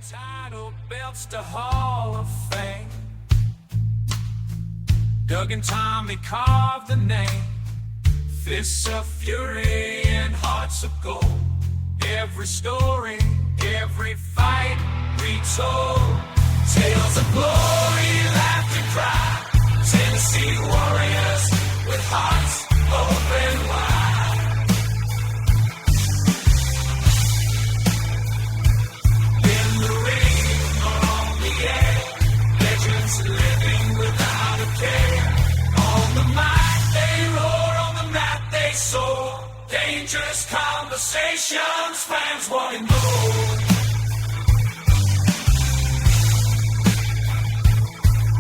Title belts to Hall of Fame. Doug and Tommy carved the name. Fists of fury and hearts of gold. Every story, every fight retold. Tales of glory, laughter, cry. Tennessee warriors with hearts open wide. In the ring or on the air, legends living without a care. On the mic they roar, on the mat they soar. Dangerous conversations, fans wanting more.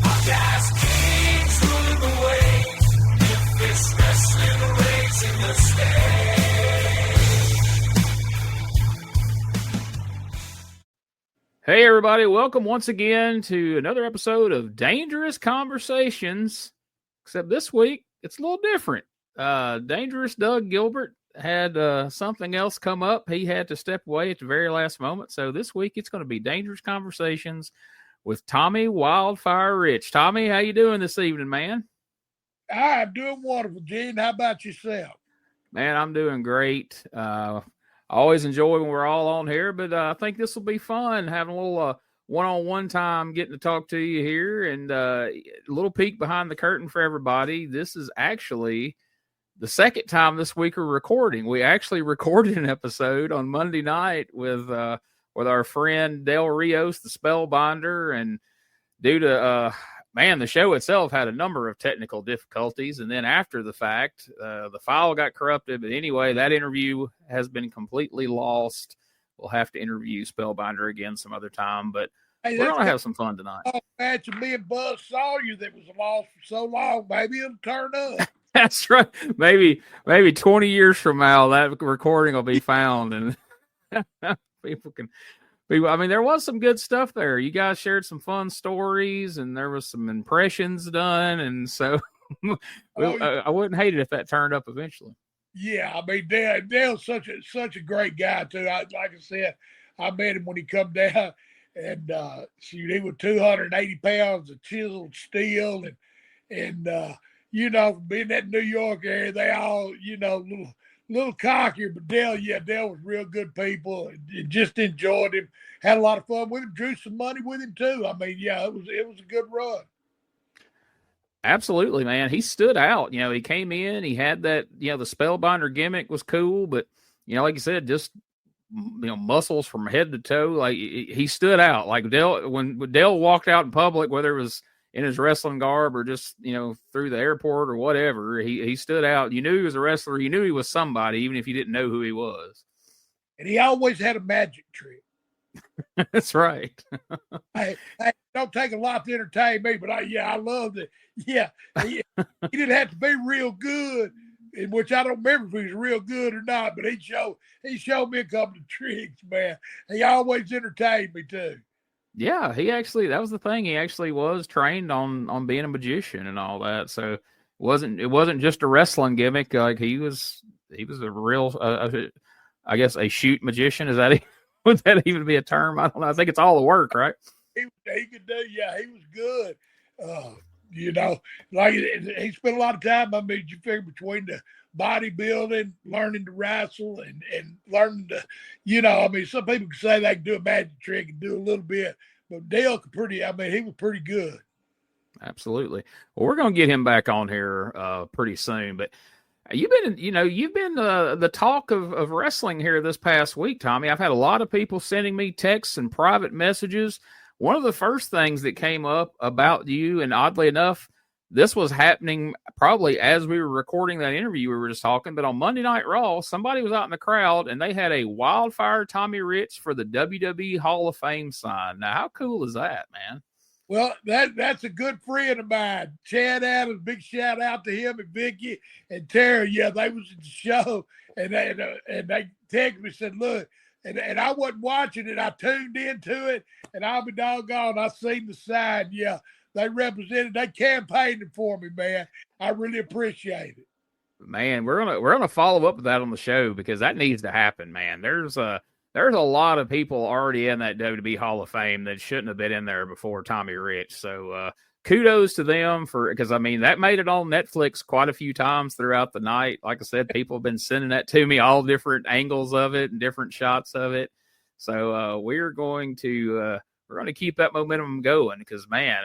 Podcast kings ruling the waves. Memphis wrestling raising the stage. Hey everybody, welcome once again to another episode of Dangerous Conversations. Except this week, it's a little different. Dangerous Doug Gilbert had something else come up. He had to step away at the very last moment. So this week, it's going to be Dangerous Conversations with Tommy Wildfire Rich. Tommy, how you doing this evening, man? I'm doing wonderful, Gene. How about yourself? Man, I'm doing great. I always enjoy when we're all on here, but I think this will be fun, having a little one-on-one time, getting to talk to you here, and a little peek behind the curtain for everybody. This is actually the second time this week we're recording. We actually recorded an episode on Monday night with our friend Del Rios, the Spellbinder, and due to the show itself had a number of technical difficulties, and then after the fact, the file got corrupted. But anyway, that interview has been completely lost. We'll have to interview Spellbinder again some other time, but we're going to have some fun tonight. Match of me and Buzz Sawyer that was lost for so long. Maybe it'll turn up. That's right. Maybe 20 years from now, that recording will be found, and people can. I mean, there was some good stuff there. You guys shared some fun stories, and there was some impressions done, and so I wouldn't hate it if that turned up eventually. Yeah, I mean, Dale's such a great guy too. Like I said, I met him when he come down, and he was 280 pounds of chiseled steel, and being in that New York area, they all little cockier, but Dale was real good people, and just enjoyed him. Had a lot of fun with him. Drew some money with him too. I mean, it was a good run. Absolutely, man. He stood out. He came in. He had that. The Spellbinder gimmick was cool, but like you said, just muscles from head to toe. Like he stood out. Like Dale, when Dale walked out in public, whether it was in his wrestling garb or just through the airport or whatever, he stood out. You knew he was a wrestler. You knew he was somebody, even if you didn't know who he was. And he always had a magic trick. That's right. I don't take a lot to entertain me, but I loved it. Yeah, he didn't have to be real good, in which I don't remember if he was real good or not. But he showed me a couple of tricks, man. He always entertained me too. Yeah, that was the thing. He actually was trained on being a magician and all that. So it wasn't just a wrestling gimmick. Like he was a real, I guess, a shoot magician. Would that even be a term? I don't know. I think it's all the work, right? He could do. Yeah, he was good. Like he spent a lot of time. I mean, you figure between the bodybuilding, learning to wrestle, and learning to, some people can say they can do a magic trick and do a little bit, but Dale he was pretty good. Absolutely. Well, we're going to get him back on here pretty soon, but you've been the talk of wrestling here this past week, Tommy. I've had a lot of people sending me texts and private messages. One of the first things that came up about you, and oddly enough, this was happening probably as we were recording that interview we were just talking, but on Monday Night Raw, somebody was out in the crowd and they had a Wildfire Tommy Rich for the WWE Hall of Fame sign. Now, how cool is that, man? Well, that's a good friend of mine, Chad Adams. Big shout out to him and Vicky and Terry. Yeah, they was at the show, and they texted me, said, look, and I wasn't watching it. I tuned into it, and I'll be doggone, I seen the sign. Yeah, they campaigning for me, man. I really appreciate it. Man, we're gonna follow up with that on the show because that needs to happen, man. there's a lot of people already in that WWE Hall of Fame that shouldn't have been in there before Tommy Rich. So kudos to them because I mean, that made it on Netflix quite a few times throughout the night. Like I said, people have been sending that to me, all different angles of it and different shots of it. So we're going to keep that momentum going because, man,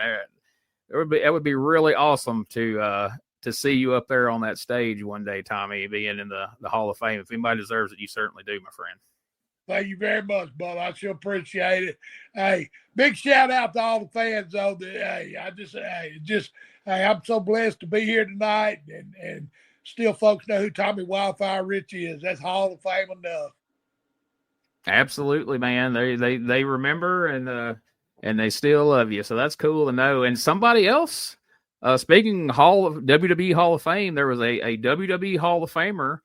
it would be really awesome to see you up there on that stage one day, Tommy, being in the Hall of Fame. If anybody deserves it, you certainly do, my friend. Thank you very much, Bubba. I sure appreciate it. Hey, big shout out to all the fans, though. I'm so blessed to be here tonight, and still folks know who Tommy Wildfire Rich is. That's Hall of Fame enough. Absolutely, man. They remember and they still love you. So that's cool to know. And somebody else, speaking WWE Hall of Fame, there was a WWE Hall of Famer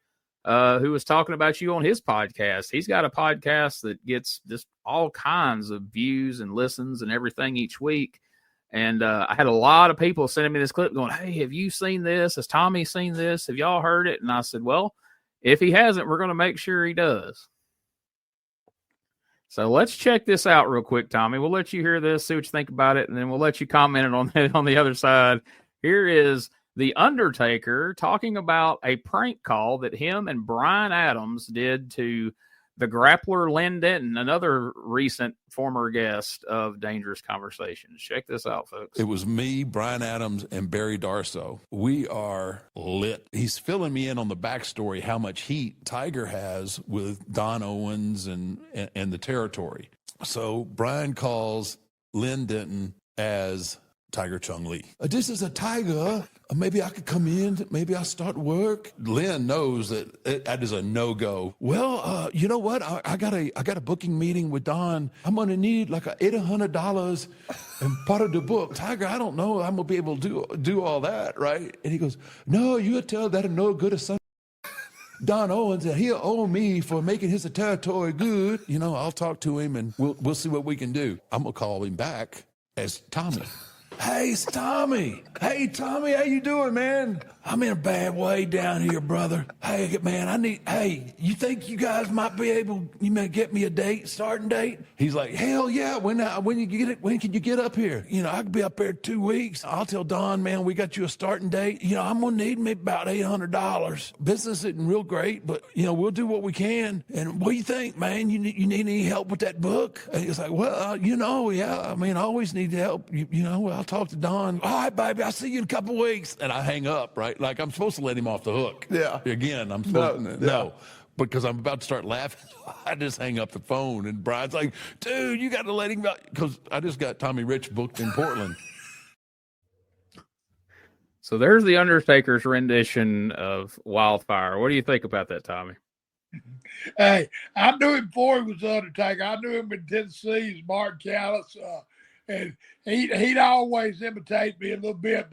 who was talking about you on his podcast. He's got a podcast that gets just all kinds of views and listens and everything each week. And I had a lot of people sending me this clip going, hey, have you seen this? Has Tommy seen this? Have y'all heard it? And I said, well, if he hasn't, we're going to make sure he does. So let's check this out real quick, Tommy. We'll let you hear this, see what you think about it, and then we'll let you comment on it on the other side. Here is The Undertaker talking about a prank call that him and Bryan Adams did to the grappler Lynn Denton, another recent former guest of Dangerous Conversations. Check this out, folks. It was me, Bryan Adams, and Barry Darsow. We are lit. He's filling me in on the backstory, how much heat Tiger has with Don Owens and the territory. So Bryan calls Lynn Denton as Tiger Chung Lee. This is a Tiger. Maybe I could come in. Maybe I'll start work. Lynn knows that is a no-go. Well, you know what? I got a booking meeting with Don. I'm going to need like $800 and part of the book. Tiger, I don't know. I'm going to be able to do all that, right? And he goes, no, you tell that no good as son Don Owens, and he'll owe me for making his territory good. You know, I'll talk to him and we'll see what we can do. I'm going to call him back as Tommy. Hey, it's Tommy. Hey, Tommy, how you doing, man? I'm in a bad way down here, brother. Hey, man, you think you guys might be able, you may get me a starting date? He's like, hell yeah, when can you get up here? You know, I could be up there 2 weeks. I'll tell Don, man, we got you a starting date. You know, I'm going to need maybe about $800. Business isn't real great, but, you know, we'll do what we can. And what do you think, man? You need any help with that book? And he's like, well, you know, yeah, I mean, I always need help. You know, I'll talk to Don. All right, baby, I'll see you in a couple weeks. And I hang up, right? Like I'm supposed to let him off the hook. Yeah. Again, I'm supposed to. No. Because I'm about to start laughing. I just hang up the phone. And Brian's like, dude, you got to let him go. Because I just got Tommy Rich booked in Portland. So there's the Undertaker's rendition of Wildfire. What do you think about that, Tommy? Hey, I knew him before he was Undertaker. I knew him in Tennessee as Mark Callis. And he'd always imitate me a little bit,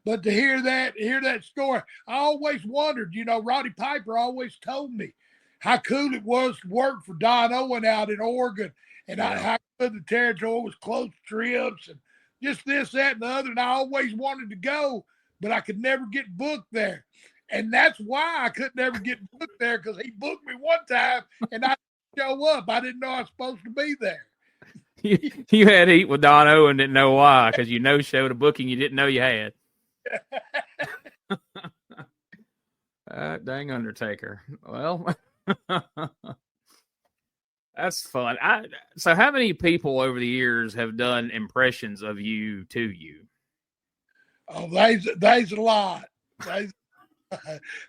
but to hear that story, I always wondered, you know, Roddy Piper always told me how cool it was to work for Don Owen out in Oregon and how good the territory was, close trips and just this, that, and the other. And I always wanted to go, but I could never get booked there. And that's why I could never get booked there, because he booked me one time and I didn't show up. I didn't know I was supposed to be there. You had to eat with Don Owen, didn't know why, because you no-showed a booking you didn't know you had. Dang Undertaker. Well, that's fun. So how many people over the years have done impressions of you to you? Oh, there's a lot.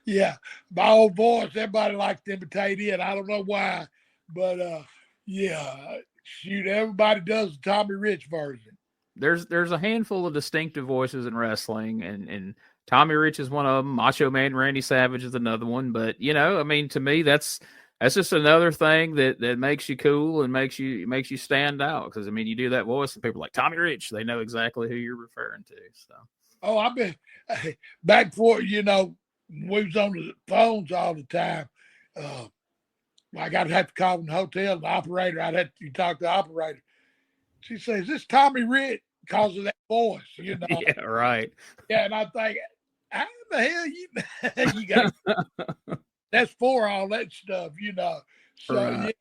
Yeah, my old voice, everybody likes to imitate it. I don't know why, but yeah. Shoot, everybody does the Tommy Rich version. There's a handful of distinctive voices in wrestling, and Tommy Rich is one of them. Macho Man Randy Savage is another one. But you know, I mean, to me, that's just another thing that makes you cool and makes you stand out. Because I mean, you do that voice, and people are like Tommy Rich, they know exactly who you're referring to. So, oh, I've been back before, you know, we was on the phones all the time. Like I'd have to call the hotel, the operator. I'd have to talk to the operator. She says, "Is this Tommy Rich?" Because of that voice, you know. Yeah, right. Yeah, and I think, how the hell you got? That's for all that stuff, you know. So right.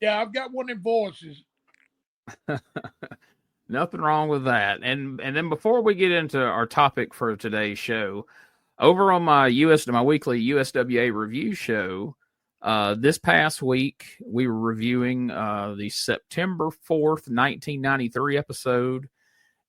Yeah, I've got one of them voices. Nothing wrong with that. And then before we get into our topic for today's show, over on my weekly USWA review show, this past week we were reviewing the September 4th, 1993 episode.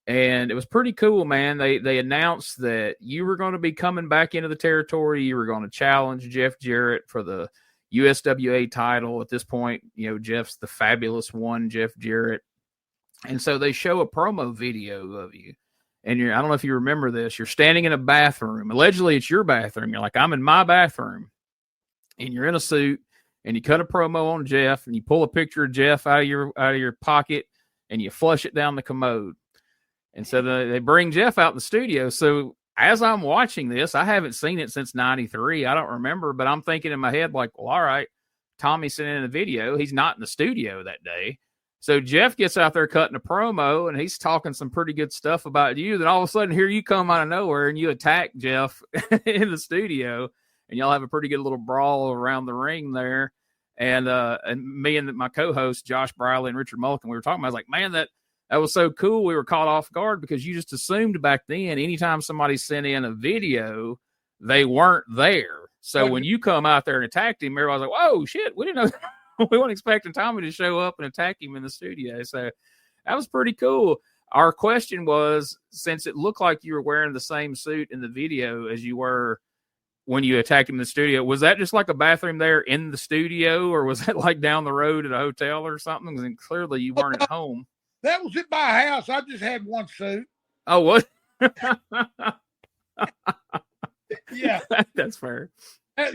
And it was pretty cool, man. They announced that you were going to be coming back into the territory. You were going to challenge Jeff Jarrett for the USWA title. At this point, Jeff's the fabulous one, Jeff Jarrett. And so they show a promo video of you. And I don't know if you remember this. You're standing in a bathroom. Allegedly, it's your bathroom. You're like, I'm in my bathroom. And you're in a suit. And you cut a promo on Jeff. And you pull a picture of Jeff out of your pocket. And you flush it down the commode. And so they bring Jeff out in the studio. So as I'm watching this, I haven't seen it since 93. I don't remember. But I'm thinking in my head, like, well, all right. Tommy sent in a video. He's not in the studio that day. So Jeff gets out there cutting a promo, and he's talking some pretty good stuff about you. Then all of a sudden, here you come out of nowhere, and you attack Jeff in the studio, and y'all have a pretty good little brawl around the ring there. And me and my co-host, Josh Briley and Richard Mullican, we were talking about, I was like, man, that was so cool. We were caught off guard because you just assumed back then, anytime somebody sent in a video, they weren't there. So when you come out there and attacked him, everybody's like, whoa, shit, we didn't know. We weren't expecting Tommy to show up and attack him in the studio. So that was pretty cool. Our question was, since it looked like you were wearing the same suit in the video as you were when you attacked him in the studio, was that just like a bathroom there in the studio, or was that like down the road at a hotel or something? And clearly you weren't at home. That was at my house. I just had one suit. Oh, what? Yeah. That's fair. That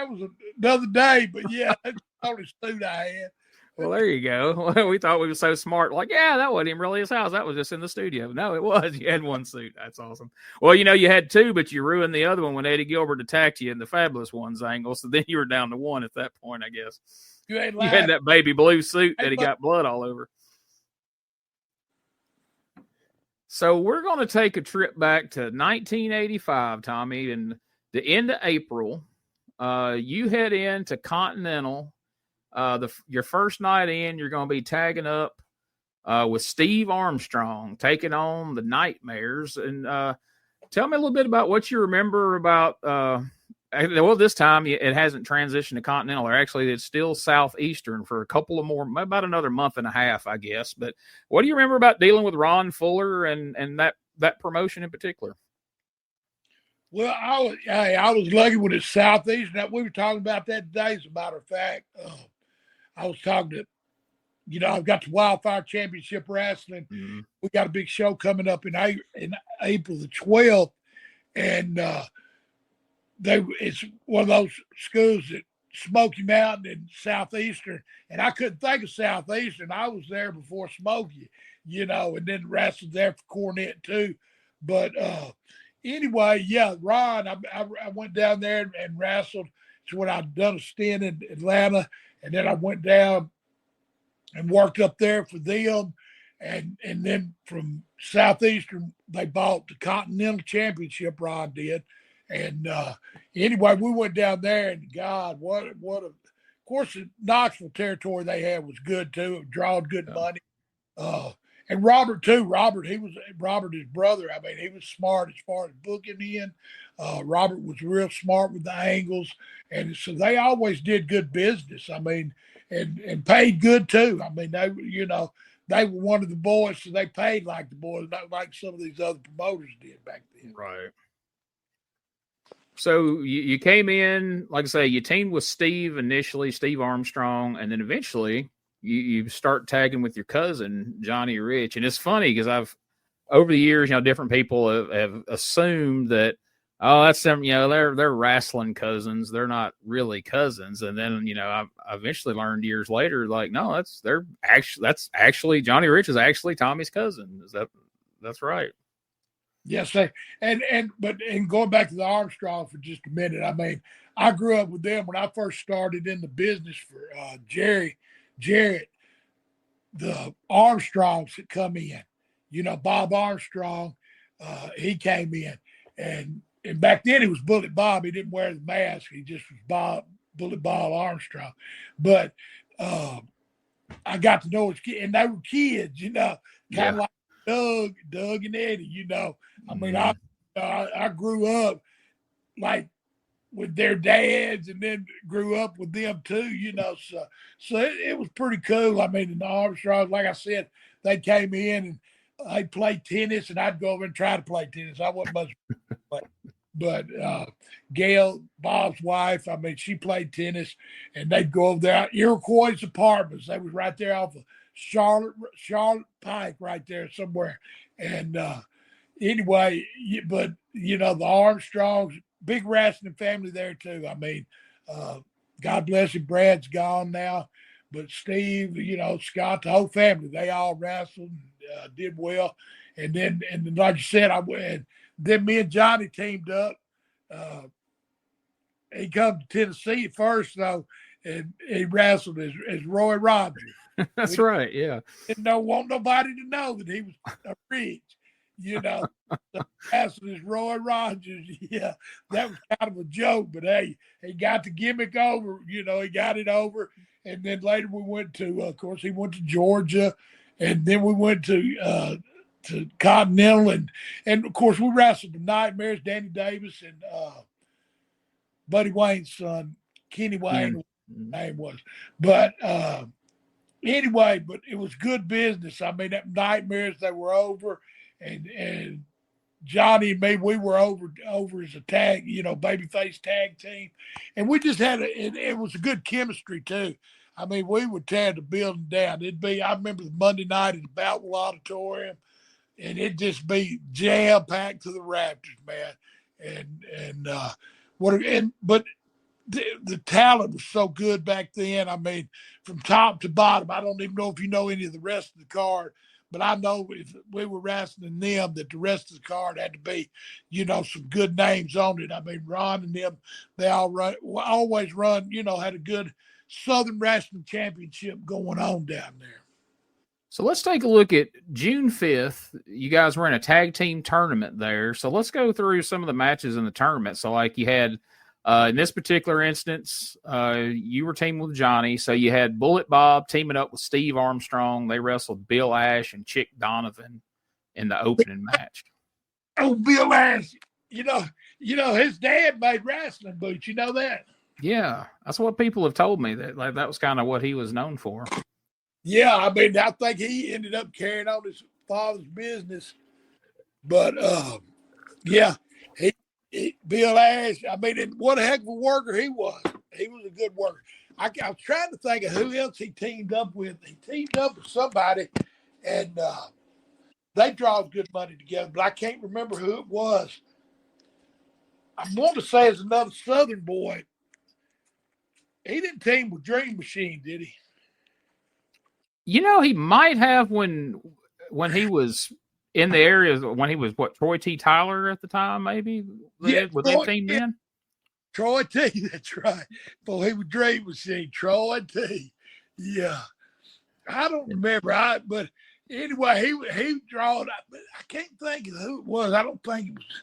was another day, but yeah, that's the only suit I had. Well, there you go. We thought we were so smart. Like, yeah, that wasn't even really his house. That was just in the studio. No, it was. You had one suit. That's awesome. Well, you had two, but you ruined the other one when Eddie Gilbert attacked you in the Fabulous Ones angle. So then you were down to one at that point, I guess. You had that baby blue suit that he got blood all over. So we're going to take a trip back to 1985, Tommy, and the end of April. You head into Continental. Your first night in, you're going to be tagging up with Steve Armstrong, taking on the Nightmares. And tell me a little bit about what you remember about. Well, this time it hasn't transitioned to Continental. Or actually, it's still Southeastern for a couple of more, about another month and a half, I guess. But what do you remember about dealing with Ron Fuller and that promotion in particular? Well, I was lucky with it Southeastern. We were talking about that today, as a matter of fact. I was talking to, I've got the Wildfire Championship Wrestling. Mm-hmm. We got a big show coming up in April the 12th. And it's one of those schools that Smoky Mountain and Southeastern. And I couldn't think of Southeastern. I was there before Smoky, and then wrestled there for Cornette too. But anyway, yeah, Ron, I went down there and wrestled. It's when I'd done a stint in Atlanta. And then I went down and worked up there for them. And then from Southeastern, they bought the Continental Championship, Ron did. And anyway, we went down there, and God, what of course, the Knoxville territory they had was good too. It drawed good money. And Robert too. Robert, his brother. I mean, he was smart as far as booking in. Robert was real smart with the angles, and so they always did good business. I mean, and paid good too. I mean, they were one of the boys, so they paid like the boys, not like some of these other promoters did back then. Right. So you came in, like I say, you teamed with Steve initially, Steve Armstrong, and then eventually you start tagging with your cousin, Johnny Rich. And it's funny because over the years, different people have assumed that, oh, that's them, they're wrestling cousins. They're not really cousins. And then, I eventually learned years later, like, no, that's actually Johnny Rich is actually Tommy's cousin. That's right. Yes, but going back to the Armstrong for just a minute, I mean, I grew up with them when I first started in the business for Jarrett. The Armstrongs that come in, Bob Armstrong, he came in, and back then he was Bullet Bob. He didn't wear the mask. He just was Bob Bullet Ball Armstrong. But I got to know his kids, and they were kids, kind of like Doug and Eddie, I mean, I grew up like with their dads and then grew up with them too, so it was pretty cool. I mean, the Armstrongs, like I said, they came in and they played tennis, and I'd go over and try to play tennis. I wasn't much, but Gail, Bob's wife, I mean, she played tennis, and they'd go over there, Iroquois Apartments. They was right there off of Charlotte Pike, right there somewhere. And anyway, but the Armstrongs, big wrestling family there too. I mean, God bless him, Brad's gone now, but Steve, Scott, the whole family, they all wrestled, did well. And then like you said, then me and Johnny teamed up. He come to Tennessee at first though, and he wrestled as Roy Rogers. That's right, yeah. Didn't want nobody to know that he was a rich. So wrestled as Roy Rogers. Yeah, that was kind of a joke, but hey, he got the gimmick over. He got it over. And then later we went to, of course, he went to Georgia, and then we went to Continental, and of course we wrestled the Nightmares, Danny Davis, and Buddy Wayne's son, Kenny Wayne, what his name was. But anyway, but it was good business. I mean, that Nightmares, they were over, and Johnny and me, we were over as a tag, babyface tag team, and we just had it was a good chemistry too. I mean, we would tear the building down. I remember the Monday night at the Boutwell Auditorium, and it'd just be jam packed to the rafters, man. But the talent was so good back then. I mean, from top to bottom. I don't even know if you know any of the rest of the card, but I know if we were wrestling them, that the rest of the card had to be, some good names on it. I mean, Ron and them, they always run, had a good Southern Wrestling Championship going on down there. So let's take a look at June 5th. You guys were in a tag team tournament there. So let's go through some of the matches in the tournament. So like you had, in this particular instance, you were teaming with Johnny. So you had Bullet Bob teaming up with Steve Armstrong. They wrestled Bill Ash and Chick Donovan in the opening match. Oh, Bill Ash, his dad made wrestling boots. You know that? Yeah, that's what people have told me, that that was kind of what he was known for. Yeah, I mean, I think he ended up carrying on his father's business. But, yeah, Bill Ash, I mean, what a heck of a worker he was. He was a good worker. I was trying to think of who else he teamed up with. He teamed up with somebody, and they draw good money together, but I can't remember who it was. I want to say it's another Southern boy. He didn't team with Dream Machine, did he? He might have when he was in the area, when he was Troy T. Tyler at the time, maybe? Yeah, with that team then? Troy T, that's right. Boy, he was Dream Machine. Troy T. Yeah. I don't remember. But anyway, he drawed. I can't think of who it was. I don't think it was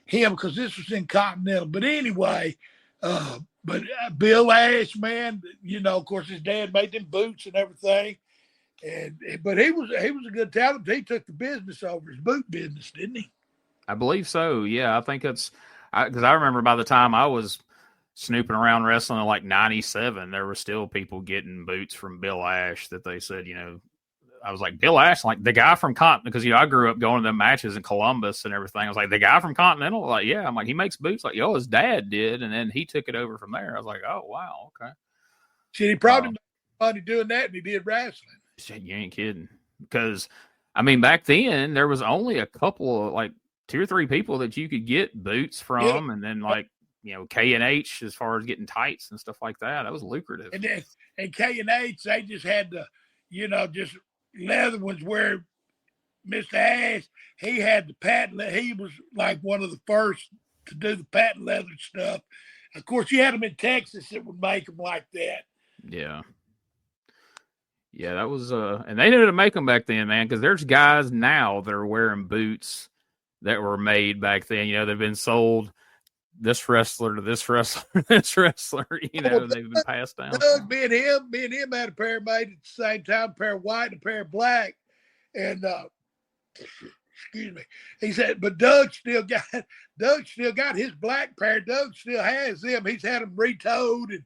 him because this was in Continental. But anyway, but Bill Ash, man, of course, his dad made them boots and everything. But he was a good talent. He took the business over, his boot business, didn't he? I believe so. Yeah, I think it's because I remember by the time I was snooping around wrestling in like 97, there were still people getting boots from Bill Ash that they said, I was like, Bill Ash, like the guy from Continental, because I grew up going to them matches in Columbus and everything. I was like, the guy from Continental, like, yeah. I'm like, he makes boots, like, his dad did, and then he took it over from there. I was like, oh wow, okay. Shit, he probably made money doing that, and he did wrestling. Shit, you ain't kidding. Because I mean, back then there was only a couple of like 2 or 3 people that you could get boots from, and then like K&H as far as getting tights and stuff like that. That was lucrative. And K&H, they just had the, just leather ones where Mr. Ash, he had the patent. He was like one of the first to do the patent leather stuff. Of course, you had them in Texas that would make them like that. Yeah. Yeah, that was, and they knew how to make them back then, man, because there's guys now that are wearing boots that were made back then. They've been sold this wrestler to this wrestler to this wrestler. You know, they've been passed down. Doug, me and him had a pair made at the same time, a pair of white and a pair of black. And excuse me, he said, but Doug still got his black pair. Doug still has them. He's had them retoed and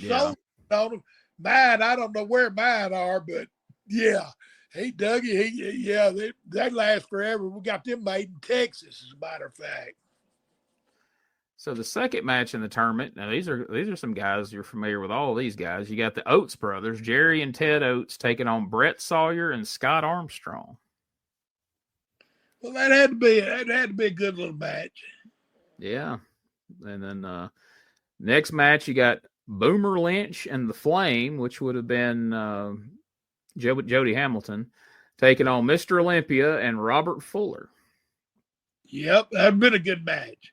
sold on them. Mine, I don't know where mine are, but yeah. Hey, Dougie, they last forever. We got them made in Texas, as a matter of fact. So the second match in the tournament, now these are some guys you're familiar with. All of these guys. You got the Oates brothers, Jerry and Ted Oates, taking on Brett Sawyer and Scott Armstrong. Well, that had to be a good little match. Yeah, and then next match you got Boomer Lynch and the Flame, which would have been Jody Hamilton, taking on Mr. Olympia and Robert Fuller. Yep, that'd been a good match.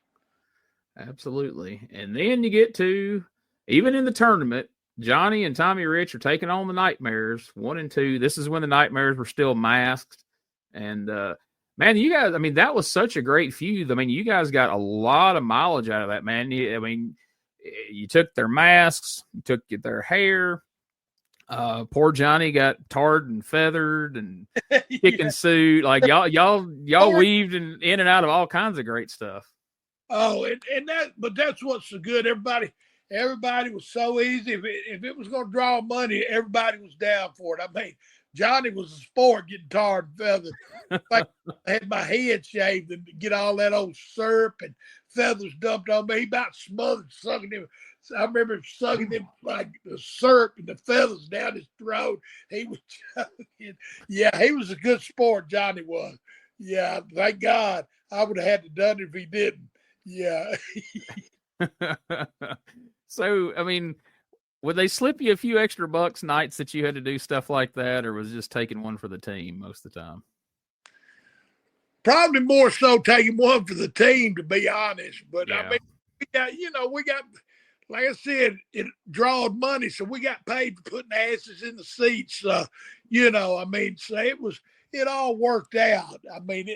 Absolutely. And then you get to, even in the tournament, Johnny and Tommy Rich are taking on the Nightmares, 1 and 2. This is when the Nightmares were still masked. And, man, you guys, I mean, that was such a great feud. I mean, you guys got a lot of mileage out of that, man. You took their masks, you took their hair. Poor Johnny got tarred and feathered and kicking suit. Like y'all weaved in and out of all kinds of great stuff. Oh, but that's what's so good. Everybody was so easy. If it was going to draw money, everybody was down for it. I mean, Johnny was a sport getting tarred and feathered. Like I had my head shaved and get all that old syrup and feathers dumped on me. He about smothered, sucking him. I remember sucking him like the syrup and the feathers down his throat. He was, he was a good sport. Johnny was. Yeah, thank God. I would have had to done it if he didn't. Yeah. So, I mean, would they slip you a few extra bucks nights that you had to do stuff like that, or was it just taking one for the team most of the time? Probably more so taking one for the team, to be honest. But I mean, we got, like I said, it drawed money, so we got paid for putting asses in the seats. I mean, so it all worked out. I mean,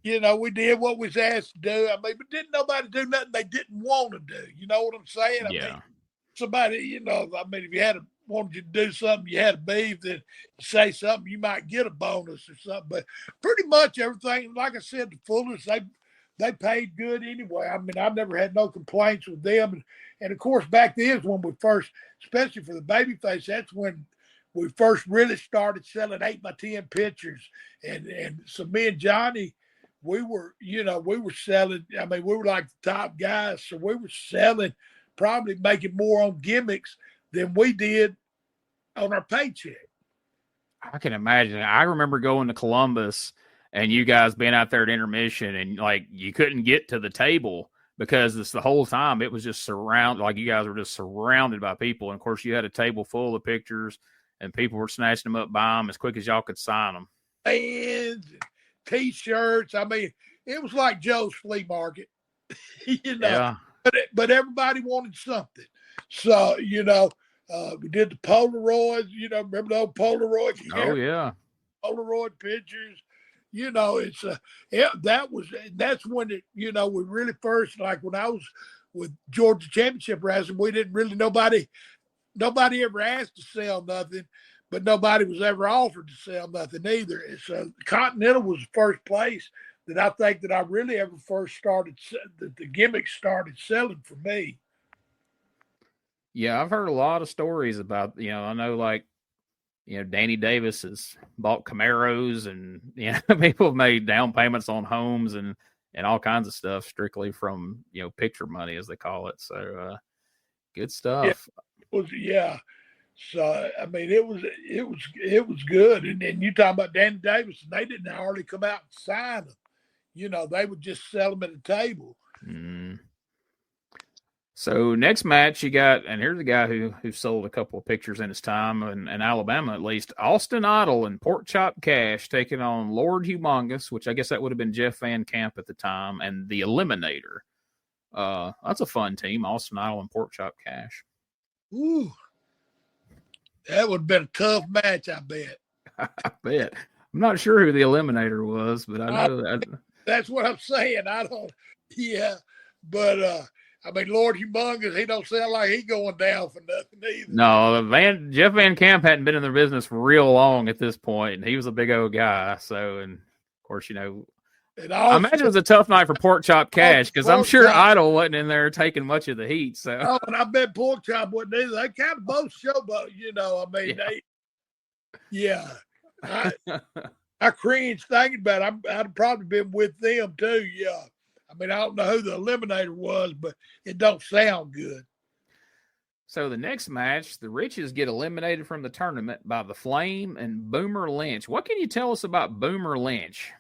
we did what we was asked to do. I mean, but didn't nobody do nothing they didn't want to do. You know what I'm saying? I mean, somebody, if you had wanted you to do something, you had a beef, then you say something, you might get a bonus or something. But pretty much everything, like I said, the Fullers, they paid good anyway. I mean, I've never had no complaints with them. And of course, back then is when we first, especially for the babyface, that's when we first really started selling 8x10 pictures. And so me and Johnny, we were selling, I mean, we were like the top guys. So we were selling, probably making more on gimmicks than we did on our paycheck. I can imagine. I remember going to Columbus and you guys being out there at intermission and like you couldn't get to the table because the whole time it was just surrounded, like you guys were just surrounded by people. And of course you had a table full of pictures and people were snatching them up by them as quick as y'all could sign them. Fans, T-shirts. I mean, it was like Joe's flea market, Yeah. But everybody wanted something. So, we did the Polaroids, remember the old Polaroids? Oh yeah. Polaroid pictures. That's when it, we really first, like when I was with Georgia Championship Wrestling, we didn't really, nobody ever asked to sell nothing, but nobody was ever offered to sell nothing either. And so Continental was the first place that I think that I really ever first started, that the gimmick started selling for me. Yeah, I've heard a lot of stories about, I know like, Danny Davis has bought Camaros and, people have made down payments on homes and all kinds of stuff strictly from, picture money, as they call it. So good stuff. Yeah. So, I mean, it was good. And then you talking about Danny Davis, and they didn't hardly come out and sign them. They would just sell them at a table. Mm. So next match you got, and here's a guy who sold a couple of pictures in his time in Alabama, at least. Austin Idol and Pork Chop Cash taking on Lord Humongous, which I guess that would have been Jeff Van Camp at the time, and the Eliminator. That's a fun team, Austin Idol and Pork Chop Cash. Ooh, that would have been a tough match, I bet. I bet. I'm not sure who the Eliminator was, but I know that. That's what I'm saying. I don't. Yeah, but I mean, Lord Humongous, he don't sound like he going down for nothing either. No, Jeff Van Camp hadn't been in the business for real long at this point, and he was a big old guy. So, and of course, you know, I imagine it was a tough night for Pork Chop Cash because I'm sure Idol wasn't in there taking much of the heat. So, and I bet Pork Chop wasn't either. They kind of both showboat, you know. I mean, I cringe thinking about it. I'd have probably been with them too. Yeah. I mean, I don't know who the eliminator was, but it don't sound good. So the next match, the Riches get eliminated from the tournament by the Flame and Boomer Lynch. What can you tell us about Boomer Lynch?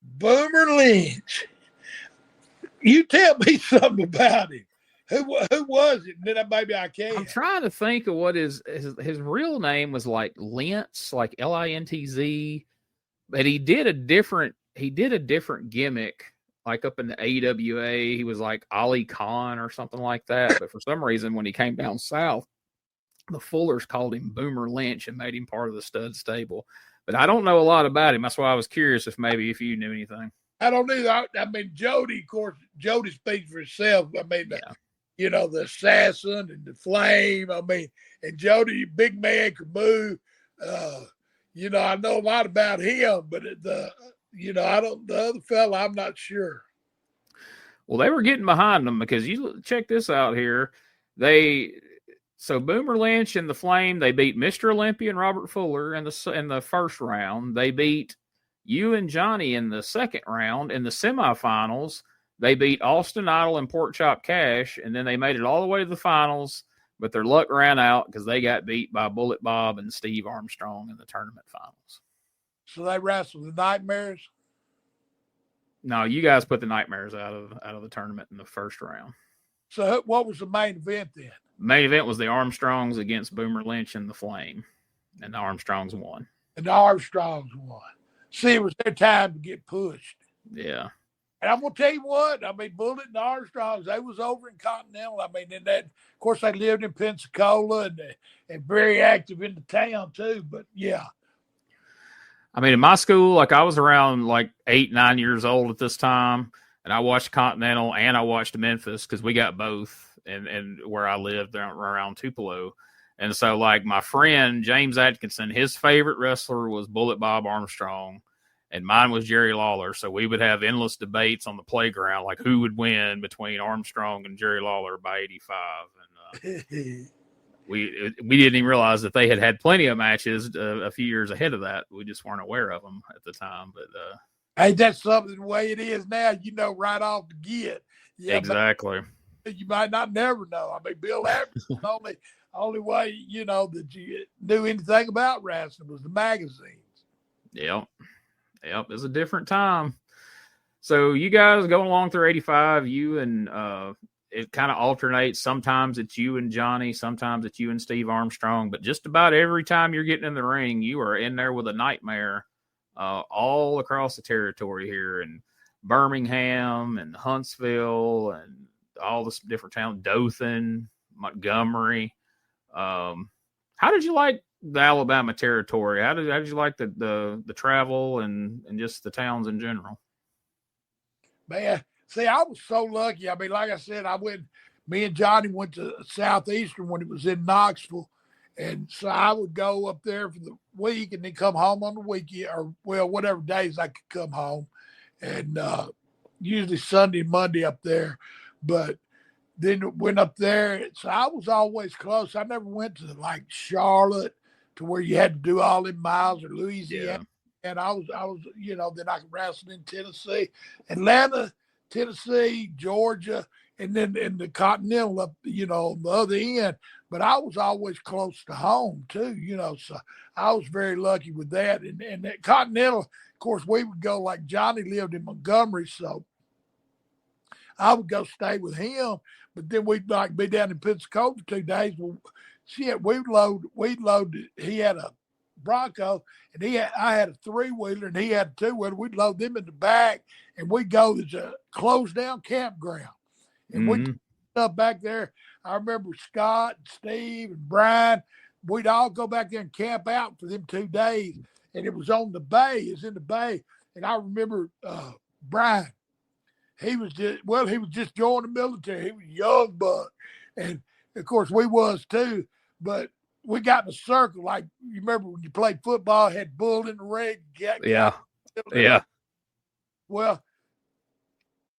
Boomer Lynch. You tell me something about him. Who was it? Then maybe I can. I'm trying to think of what his real name was, like Lintz, like Lintz. But he did a different gimmick, like up in the AWA. He was like Ali Khan or something like that. But for some reason, when he came down south, the Fullers called him Boomer Lynch and made him part of the stud stable. But I don't know a lot about him. That's why I was curious if you knew anything. I don't either. I mean, Jody, of course, Jody speaks for himself. I mean, you know, the Assassin and the Flame. I mean, and Jody, big man, could move. You know, I know a lot about him, but the other fella, I'm not sure. Well, they were getting behind them because you check this out here. So Boomer Lynch and the Flame, they beat Mr. Olympia and Robert Fuller in the first round. They beat you and Johnny in the second round. In the semifinals, they beat Austin Idol and Pork Chop Cash, and then they made it all the way to the finals. But their luck ran out because they got beat by Bullet Bob and Steve Armstrong in the tournament finals. So they wrestled the Nightmares? No, you guys put the Nightmares out of the tournament in the first round. So what was the main event then? The main event was the Armstrongs against Boomer Lynch and the Flame. And the Armstrongs won. And the Armstrongs won. See, it was their time to get pushed. Yeah. And I'm going to tell you what, I mean, Bullet and the Armstrongs, they was over in Continental. I mean, of course, they lived in Pensacola and very active in the town too. But, yeah. I mean, in my school, like I was around like 8, 9 years old at this time, and I watched Continental and I watched Memphis because we got both and where I lived around Tupelo. And so, like, my friend, James Atkinson, his favorite wrestler was Bullet Bob Armstrong. And mine was Jerry Lawler. So we would have endless debates on the playground, like who would win between Armstrong and Jerry Lawler by 85. And we didn't even realize that they had plenty of matches a few years ahead of that. We just weren't aware of them at the time. But hey, that's something the way it is now, you know, right off the get. Yeah, exactly. You might not never know. I mean, Bill Average was the only way, you know, that you knew anything about wrestling was the magazines. Yep, it was a different time. So you guys go along through 85, you and it kind of alternates. Sometimes it's you and Johnny, sometimes it's you and Steve Armstrong, but just about every time you're getting in the ring, you are in there with a nightmare all across the territory here in Birmingham and Huntsville and all this different towns, Dothan, Montgomery. How did you like the Alabama territory? How did you like the travel and just the towns in general? Man, see, I was so lucky. I mean, like I said, me and Johnny went to Southeastern when it was in Knoxville. And so I would go up there for the week and then come home on the weekend or, well, whatever days I could come home. And usually Sunday and Monday up there. But then went up there. So I was always close. I never went to like Charlotte to where you had to do all them miles or Louisiana. Yeah. And I was, you know, then I could wrestle in Tennessee, Atlanta, Tennessee, Georgia, and then in the Continental up, you know, on the other end. But I was always close to home too, you know, so I was very lucky with that. And that Continental, of course, we would go, like Johnny lived in Montgomery, so I would go stay with him. But then we'd like be down in Pensacola for 2 days. Well, shit, we'd load. He had a Bronco, and I had a 3-wheeler, and he had a 2-wheeler. We'd load them in the back, and we'd go. There's a closed down campground, and we'd up back there. I remember Scott, and Steve, and Brian. We'd all go back there and camp out for them 2 days, and it was on the bay. It's in the bay, And I remember Brian. He was just joining the military. He was a young buck, and of course we was too. But we got in a circle, like you remember when you played football, had bull in the ring. Yeah. Well,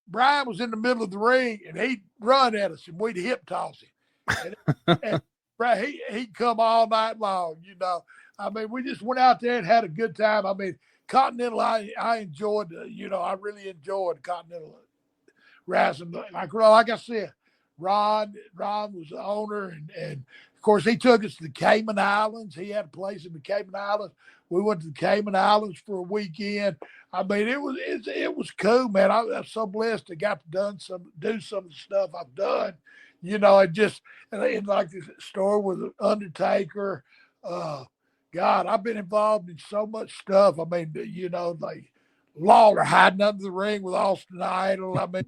Brian was in the middle of the ring, and he'd run at us, and we'd hip toss him. And Brian, he'd come all night long. I mean, we just went out there and had a good time. I mean, Continental, I enjoyed. I really enjoyed Continental wrestling. Like I said, Ron was the owner, and of course he took us to the Cayman Islands. He had a place in the Cayman Islands. We went to the Cayman Islands for a weekend. I mean, it was cool, man. I'm so blessed to got to do some of the stuff I've done. And like the story with Undertaker. God, I've been involved in so much stuff. I mean, like Lawler hiding under the ring with Austin Idol. I mean,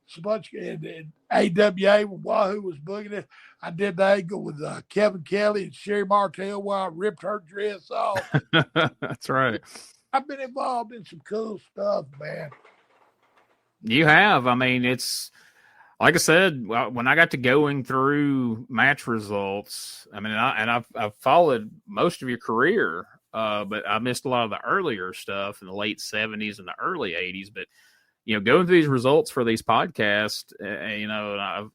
so much. And AWA when Wahoo was booking it. I did the angle with Kevin Kelly and Sherry Martel while I ripped her dress off. That's right. I've been involved in some cool stuff, man. You have. I mean, it's like I said, when I got to going through match results, I mean, I've followed most of your career, but I missed a lot of the earlier stuff in the late 70s and the early 80s. But, going through these results for these podcasts, I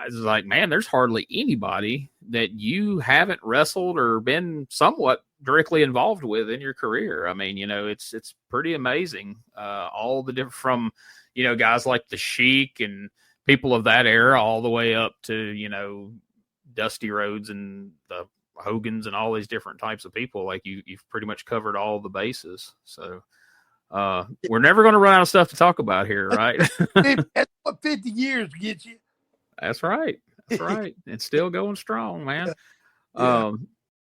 was like, man, there's hardly anybody that you haven't wrestled or been somewhat directly involved with in your career. I mean, it's pretty amazing. All the different from, guys like the Sheik and people of that era all the way up to, Dusty Rhodes and the Hogans and all these different types of people. Like you've pretty much covered all the bases. So we're never going to run out of stuff to talk about here, right? That's what 50 years gets you. That's right. That's right. It's still going strong, man. Yeah.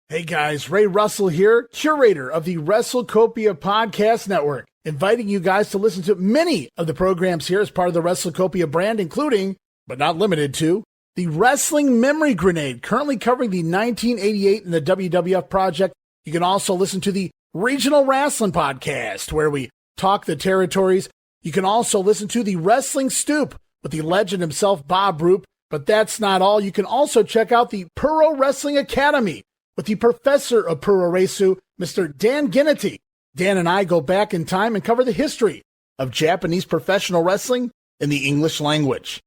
Hey guys, Ray Russell here, curator of the WrestleCopia Podcast Network, inviting you guys to listen to many of the programs here as part of the WrestleCopia brand, including, but not limited to, the Wrestling Memory Grenade, currently covering the 1988 and the WWF project. You can also listen to the Regional Wrestling Podcast, where we talk the territories. You can also listen to the Wrestling Stoop with the legend himself, Bob Roop. But that's not all. You can also check out the Puro Wrestling Academy with the professor of Puro Resu, Mr. Dan Ginnity. Dan and I go back in time and cover the history of Japanese professional wrestling in the English language.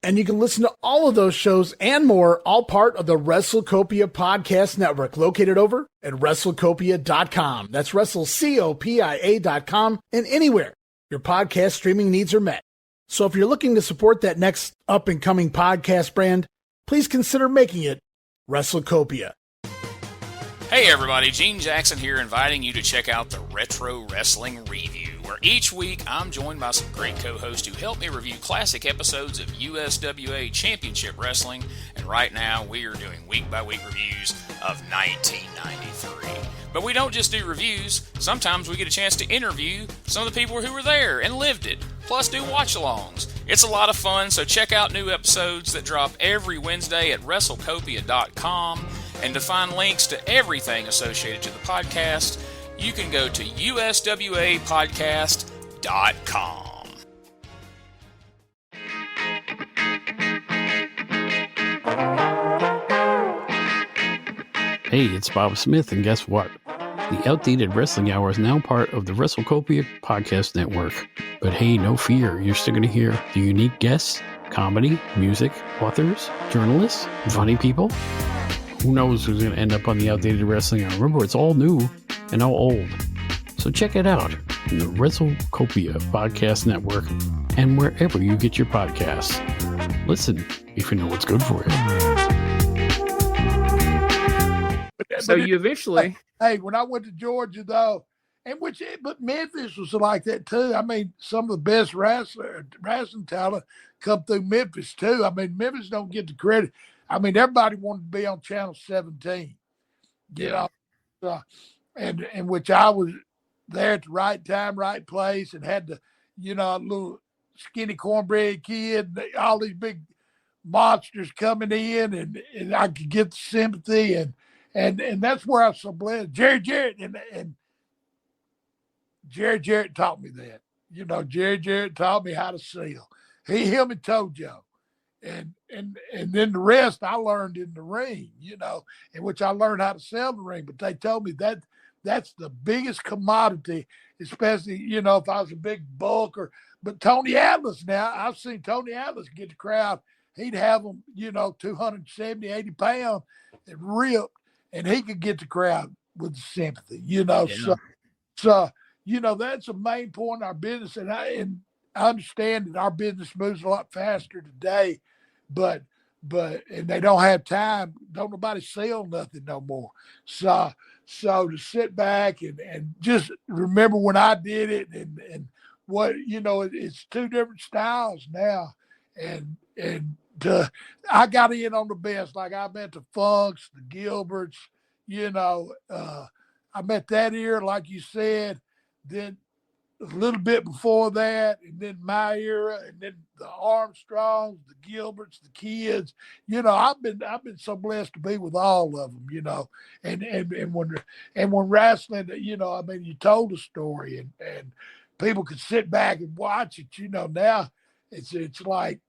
And you can listen to all of those shows and more, all part of the WrestleCopia Podcast Network, located over at WrestleCopia.com. That's WrestleCopia.com, and anywhere your podcast streaming needs are met. So if you're looking to support that next up-and-coming podcast brand, please consider making it WrestleCopia. Hey everybody, Gene Jackson here, inviting you to check out the Retro Wrestling Review, where each week I'm joined by some great co-hosts who help me review classic episodes of USWA Championship Wrestling, and right now we are doing week-by-week reviews of 1993. But we don't just do reviews, sometimes we get a chance to interview some of the people who were there and lived it, plus do watch-alongs. It's a lot of fun, so check out new episodes that drop every Wednesday at WrestleCopia.com. And to find links to everything associated to the podcast, you can go to USWApodcast.com. Hey, it's Bob Smith, and guess what? The Outdated Wrestling Hour is now part of the WrestleCopia Podcast Network. But hey, no fear, you're still going to hear the unique guests, comedy, music, authors, journalists, funny people. Who knows who's going to end up on the Outdated Wrestling Hour? Remember, it's all new and all old. So check it out in the WrestleCopia Podcast Network and wherever you get your podcasts. Listen if you know what's good for you. So you eventually... Hey, when I went to Georgia, though, but Memphis was like that, too. I mean, some of the best wrestling talent come through Memphis, too. I mean, Memphis don't get the credit. I mean, everybody wanted to be on Channel 17, and which I was there at the right time, right place, and had the, a little skinny cornbread kid, all these big monsters coming in, and I could get the sympathy, and that's where I was so blessed. Jerry Jarrett and Jerry Jarrett taught me that. Jerry Jarrett taught me how to sell. Him and Tojo. And then the rest I learned in the ring, in which I learned how to sell the ring. But they told me that's the biggest commodity, especially, if I was a big bulk but Tony Atlas now, I've seen Tony Atlas get the crowd. He'd have them, 270, 80 pounds and ripped, and he could get the crowd with sympathy, Yeah. So, that's a main point in our business. And I understand that our business moves a lot faster today, but and they don't have time. Don't nobody sell nothing no more. So to sit back and just remember when I did it and what, it's two different styles now. And I got in on the best. Like I met the Funks, the Gilberts, I met that era, like you said, then a little bit before that, and then my era, and then the Armstrongs, the Gilberts, the kids. I've been so blessed to be with all of them. And when wrestling, you told a story, and people could sit back and watch it. Now it's like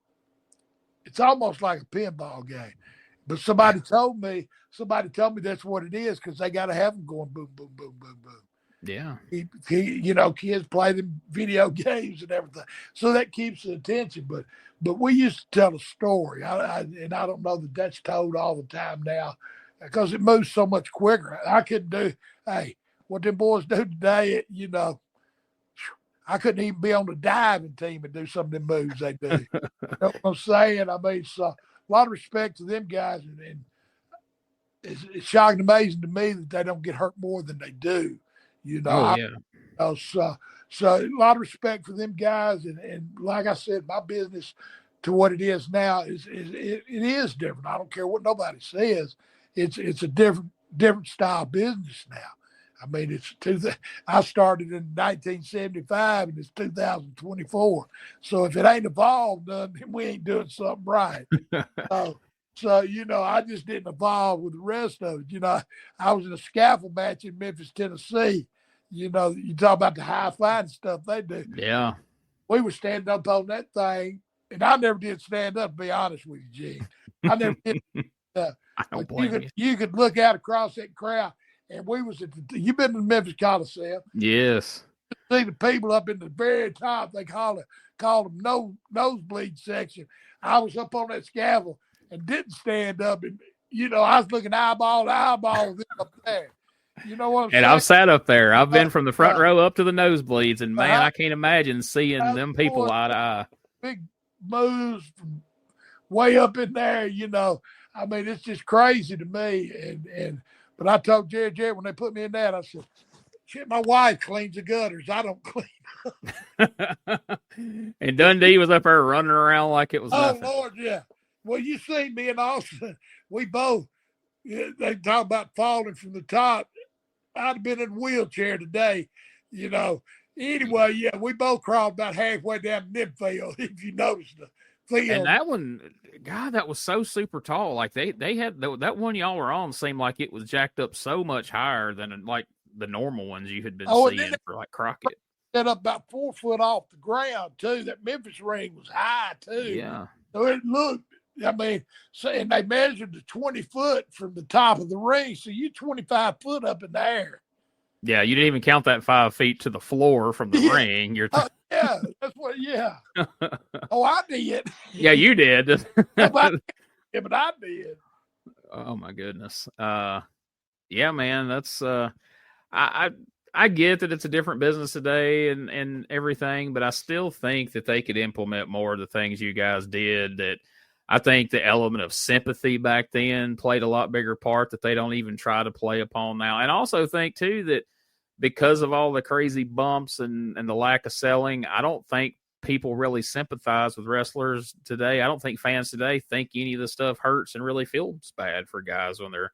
it's almost like a pinball game. But somebody told me that's what it is because they got to have them going boom, boom, boom, boom, boom. Yeah. Kids play them video games and everything. So that keeps the attention. But we used to tell a story. And I don't know that that's told all the time now because it moves so much quicker. I couldn't do, what them boys do today, I couldn't even be on the diving team and do some of them moves they do. You know what I'm saying? So a lot of respect to them guys. And it's shocking and amazing to me that they don't get hurt more than they do. So a lot of respect for them guys, and like I said, my business to what it is now it is different. I don't care what nobody says. It's a different style business now. I mean, I started in 1975, and it's 2024. So if it ain't evolved none, then we ain't doing something right. So, I just didn't evolve with the rest of it. I was in a scaffold match in Memphis, Tennessee. You talk about the high flying stuff they do. Yeah. We were standing up on that thing, and I never did stand up, to be honest with you, Gene. I never did. I don't blame you. You could look out across that crowd, and we was you've been to the Memphis Coliseum. Yes. See the people up in the very top, they call them nosebleed section. I was up on that scaffold and didn't stand up, and I was looking eyeball to eyeball up there. You know what I'm saying? And I've sat up there. I've been from the front row up to the nosebleeds, and man, I can't imagine seeing them people eye to eye. Big moves from way up in there. I mean, it's just crazy to me. But I told Jerry when they put me in that, I said, "Shit, my wife cleans the gutters. I don't clean." And Dundee was up there running around like it was nothing. Oh Lord, yeah. Well, you see me and Austin, we both. They talk about falling from the top. I'd have been in a wheelchair today, Anyway, yeah, we both crawled about halfway down the field, if you noticed the field. And that one, God, that was so super tall. Like they had that one y'all were on seemed like it was jacked up so much higher than like the normal ones you had been seeing for like Crockett. Set up about 4 foot off the ground too. That Memphis ring was high too. Yeah. So it looked. I mean, and they measured the 20 foot from the top of the ring. So you 25 foot up in the air. Yeah, you didn't even count that 5 feet to the floor from the ring. You're yeah, that's what. Yeah. Oh, I did. Yeah, you did. But I did. Oh my goodness. Yeah, man, that's I get that it's a different business today and everything, but I still think that they could implement more of the things you guys did. That I think the element of sympathy back then played a lot bigger part that they don't even try to play upon now. And I also think too that because of all the crazy bumps and the lack of selling, I don't think people really sympathize with wrestlers today. I don't think fans today think any of the stuff hurts and really feels bad for guys when they're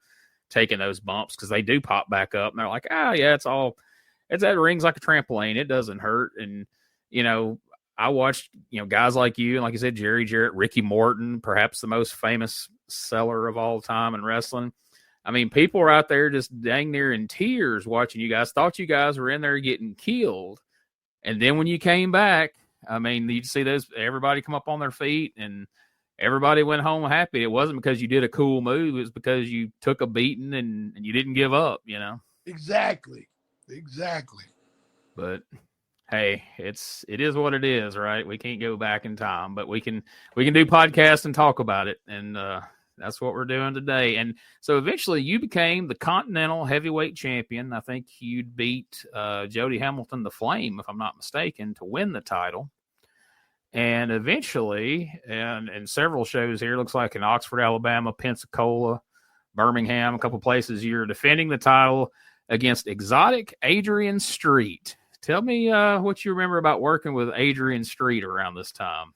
taking those bumps, because they do pop back up and they're like, yeah, it's that ring's like a trampoline. It doesn't hurt. And, I watched, guys like you, and like I said, Jerry Jarrett, Ricky Morton, perhaps the most famous seller of all time in wrestling. I mean, people were out there just dang near in tears watching you guys, thought you guys were in there getting killed. And then when you came back, I mean, you'd see everybody come up on their feet and everybody went home happy. It wasn't because you did a cool move. It was because you took a beating and you didn't give up, you know? Exactly. But hey, it is what it is, right? We can't go back in time, but we can do podcasts and talk about it. And, that's what we're doing today. And so eventually you became the Continental Heavyweight Champion. I think you'd beat Jody Hamilton, the Flame, if I'm not mistaken, to win the title. And eventually, and several shows here, looks like in Oxford, Alabama, Pensacola, Birmingham, a couple places, you're defending the title against Exotic Adrian Street. Tell me what you remember about working with Adrian Street around this time.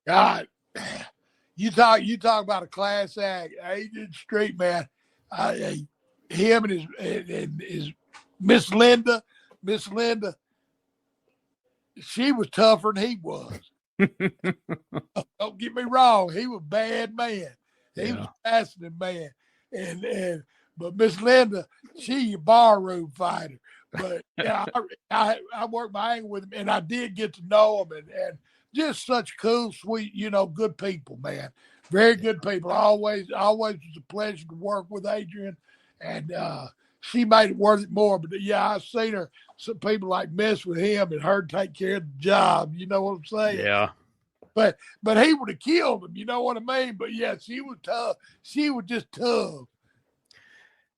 God, you talk about a class act, Adrian Street, man. Him and his Miss Linda, she was tougher than he was. Don't get me wrong, he was a bad man. He was a fascinating man. But Miss Linda, she a barroom fighter. But I worked my angle with him, and I did get to know him, and just such cool, sweet, good people, man. Very good people. Always was a pleasure to work with Adrian, and she made it worth it more. But yeah, I've seen her. Some people like mess with him and her take care of the job. You know what I'm saying? Yeah. But he would have killed him. You know what I mean? But yeah, she was tough. She was just tough.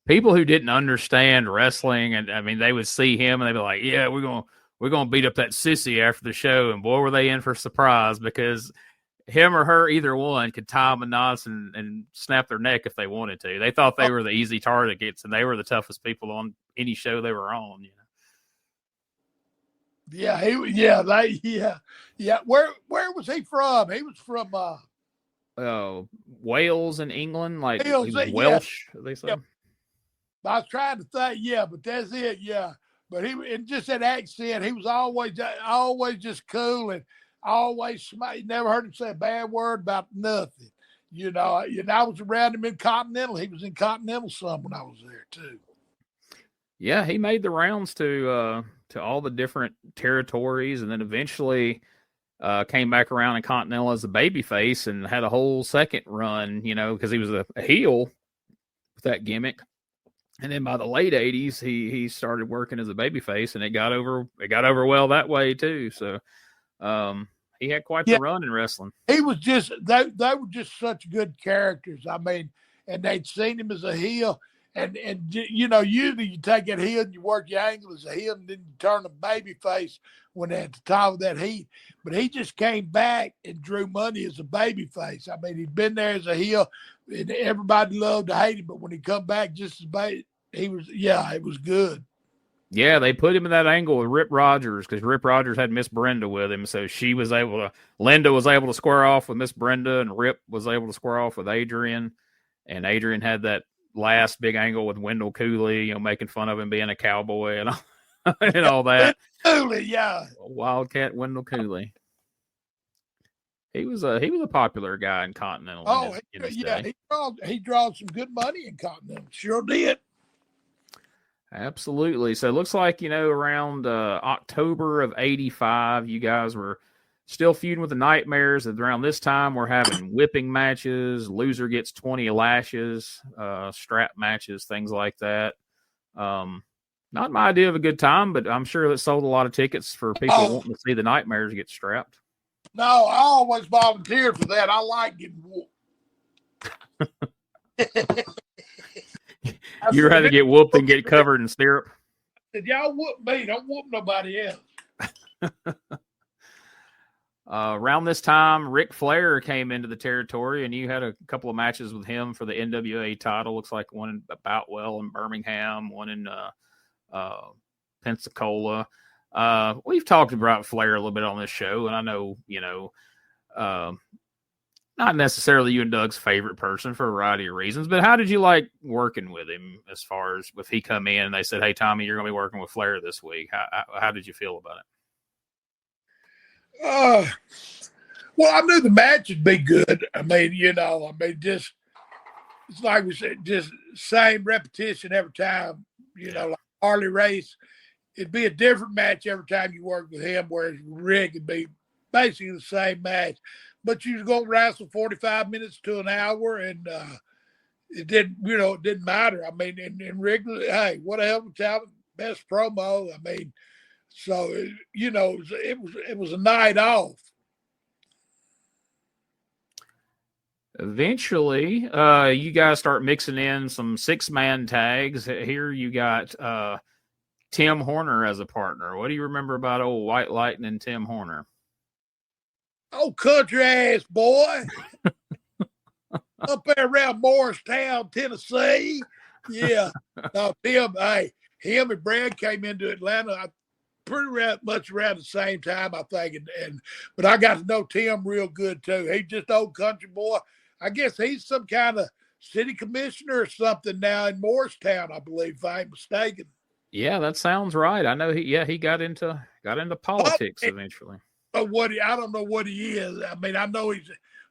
People who didn't understand wrestling, and I mean, they would see him and they'd be like, "Yeah, we're gonna beat up that sissy after the show." And boy, were they in for a surprise, because him or her, either one, could tie them in knots and snap their neck if they wanted to. They thought they were the easy targets, and they were the toughest people on any show they were on. You know? Yeah. Where was he from? He was from Wales in England, like Wales, he was Welsh. They say. Yeah. I was trying to think, but that's it, yeah. But and just that accent, he was always just cool and always smart. You never heard him say a bad word about nothing. And I was around him in Continental. He was in Continental some when I was there too. Yeah, he made the rounds to all the different territories, and then eventually came back around in Continental as a babyface and had a whole second run, because he was a heel with that gimmick. And then by the late 80s, he started working as a babyface, and it got over well that way too. So he had quite the run in wrestling. He was just they were just such good characters. I mean, and they'd seen him as a heel, and usually you take that heel and you work your angle as a heel, and then you turn a babyface when they're at the top of that heat. But he just came back and drew money as a babyface. I mean, he'd been there as a heel, and everybody loved to hate him. But when he come back just as it was good. Yeah, they put him in that angle with Rip Rogers, because Rip Rogers had Miss Brenda with him, so Linda was able to square off with Miss Brenda, and Rip was able to square off with Adrian, and Adrian had that last big angle with Wendell Cooley, making fun of him being a cowboy and and all that. Cooley, yeah, Wildcat Wendell Cooley. He was a popular guy in Continental. He drawed some good money in Continental. Sure did. Absolutely. So it looks like, around October of 85, you guys were still feuding with the Nightmares. And around this time, we're having whipping matches. Loser gets 20 lashes, strap matches, things like that. Not my idea of a good time, but I'm sure it sold a lot of tickets for people wanting to see the Nightmares get strapped. No, I always volunteered for that. I like getting whooped. You'd rather get whooped than get covered in syrup? Said, y'all whoop me, don't whoop nobody else. Around this time, Ric Flair came into the territory, and you had a couple of matches with him for the NWA title. Looks like one in Boutwell in Birmingham, one in Pensacola. We've talked about Flair a little bit on this show, and I know, not necessarily you and Doug's favorite person for a variety of reasons, but how did you like working with him, as far as if he come in and they said, "Hey, Tommy, you're going to be working with Flair this week"? How did you feel about it? Well, I knew the match would be good. I mean, just it's like we said, just same repetition every time. You know, like Harley Race, it'd be a different match every time you work with him, whereas Rick would be basically the same match. But you was going to wrestle 45 minutes to an hour, and it didn't matter. I mean, and Rick, hey, what a hell of a talent, best promo. I mean, so it was a night off. Eventually, you guys start mixing in some 6-man tags. Here you got Tim Horner as a partner. What do you remember about old White Lightning and Tim Horner? Oh, country ass boy. Up there around Morristown, Tennessee. Yeah. No, Tim, hey, him and Brad came into Atlanta pretty much around the same time, I think. But I got to know Tim real good, too. He's just old country boy. I guess he's some kind of city commissioner or something now in Morristown, I believe, if I ain't mistaken. Yeah, that sounds right. I know he got into politics eventually. I don't know what he is. I mean, I know he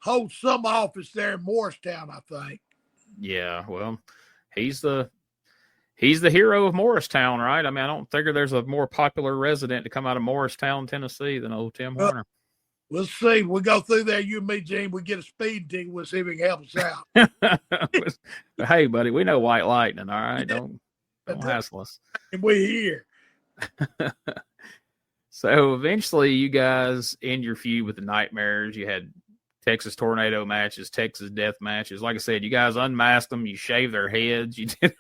holds some office there in Morristown, I think. Yeah, well, he's the hero of Morristown, right? I mean, I don't figure there's a more popular resident to come out of Morristown, Tennessee than old Tim Horner. We'll see. We go through there, you and me, Gene. We get a speed ticket. We'll see if he can help us out. Hey, buddy, we know White Lightning, all right? Don't hassle us. And we're here. So eventually you guys end your feud with the Nightmares. You had Texas Tornado matches, Texas Death matches. Like I said, you guys unmasked them. You shaved their heads. You did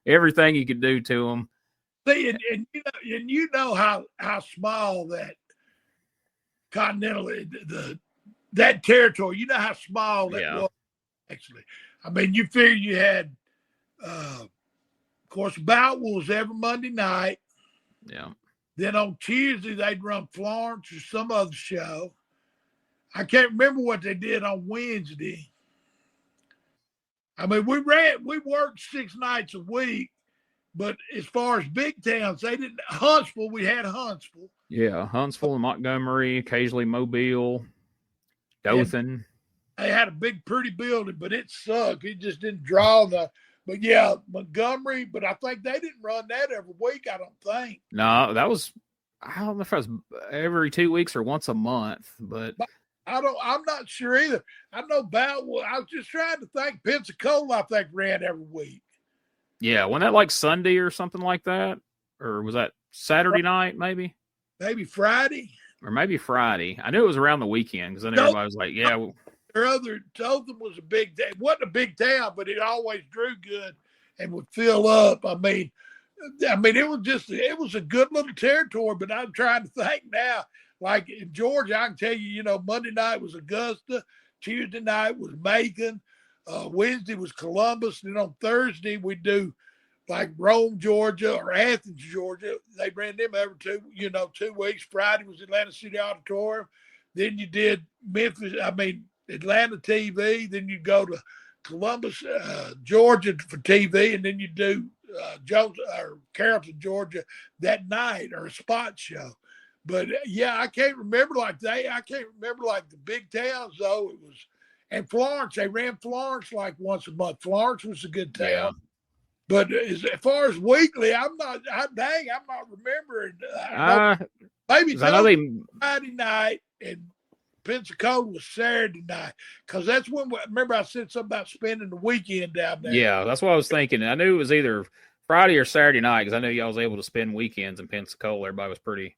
everything you could do to them. See, and you know how small that Continental, that territory, you know how small that was, actually. I mean, you figure you had, of course, Bout was every Monday night. Yeah. Then on Tuesday, they'd run Florence or some other show. I can't remember what they did on Wednesday. I mean, we worked 6 nights a week, but as far as big towns, they didn't. Huntsville, we had Huntsville. Yeah, Huntsville and Montgomery, occasionally Mobile, Dothan. They had a big, pretty building, but it sucked. It just didn't draw the. But yeah, Montgomery. But I think they didn't run that every week. I don't think. No, that was. I don't know if it was every 2 weeks or once a month, but I'm not sure either. I know about. I was just trying to think. Pensacola, I think, ran every week. Yeah, wasn't that like Sunday or something like that, or was that Saturday night? Maybe Friday, or maybe Friday. I knew it was around the weekend because then everybody was like, "Yeah." Dothan was a big day. It wasn't a big town, but it always drew good and would fill up. I mean, it was a good little territory. But I'm trying to think now. Like in Georgia, I can tell you, Monday night was Augusta, Tuesday night was Macon, Wednesday was Columbus, and on Thursday we do like Rome, Georgia, or Athens, Georgia. They ran them every 2 weeks. Friday was Atlanta City Auditorium. Then you did Atlanta TV. Then you go to Columbus, Georgia for TV, and then you do Jones or Carrollton, Georgia that night, or a spot show. But yeah, I can't remember I can't remember like the big towns though. It was, and Florence, they ran Florence like once a month. Florence was a good town. Yeah. But as far as weekly, I'm not remembering. Maybe Friday night and Pensacola was Saturday night, because that's when remember I said something about spending the weekend down there. Yeah, that's what I was thinking. I knew it was either Friday or Saturday night because I knew y'all was able to spend weekends in Pensacola. Everybody was pretty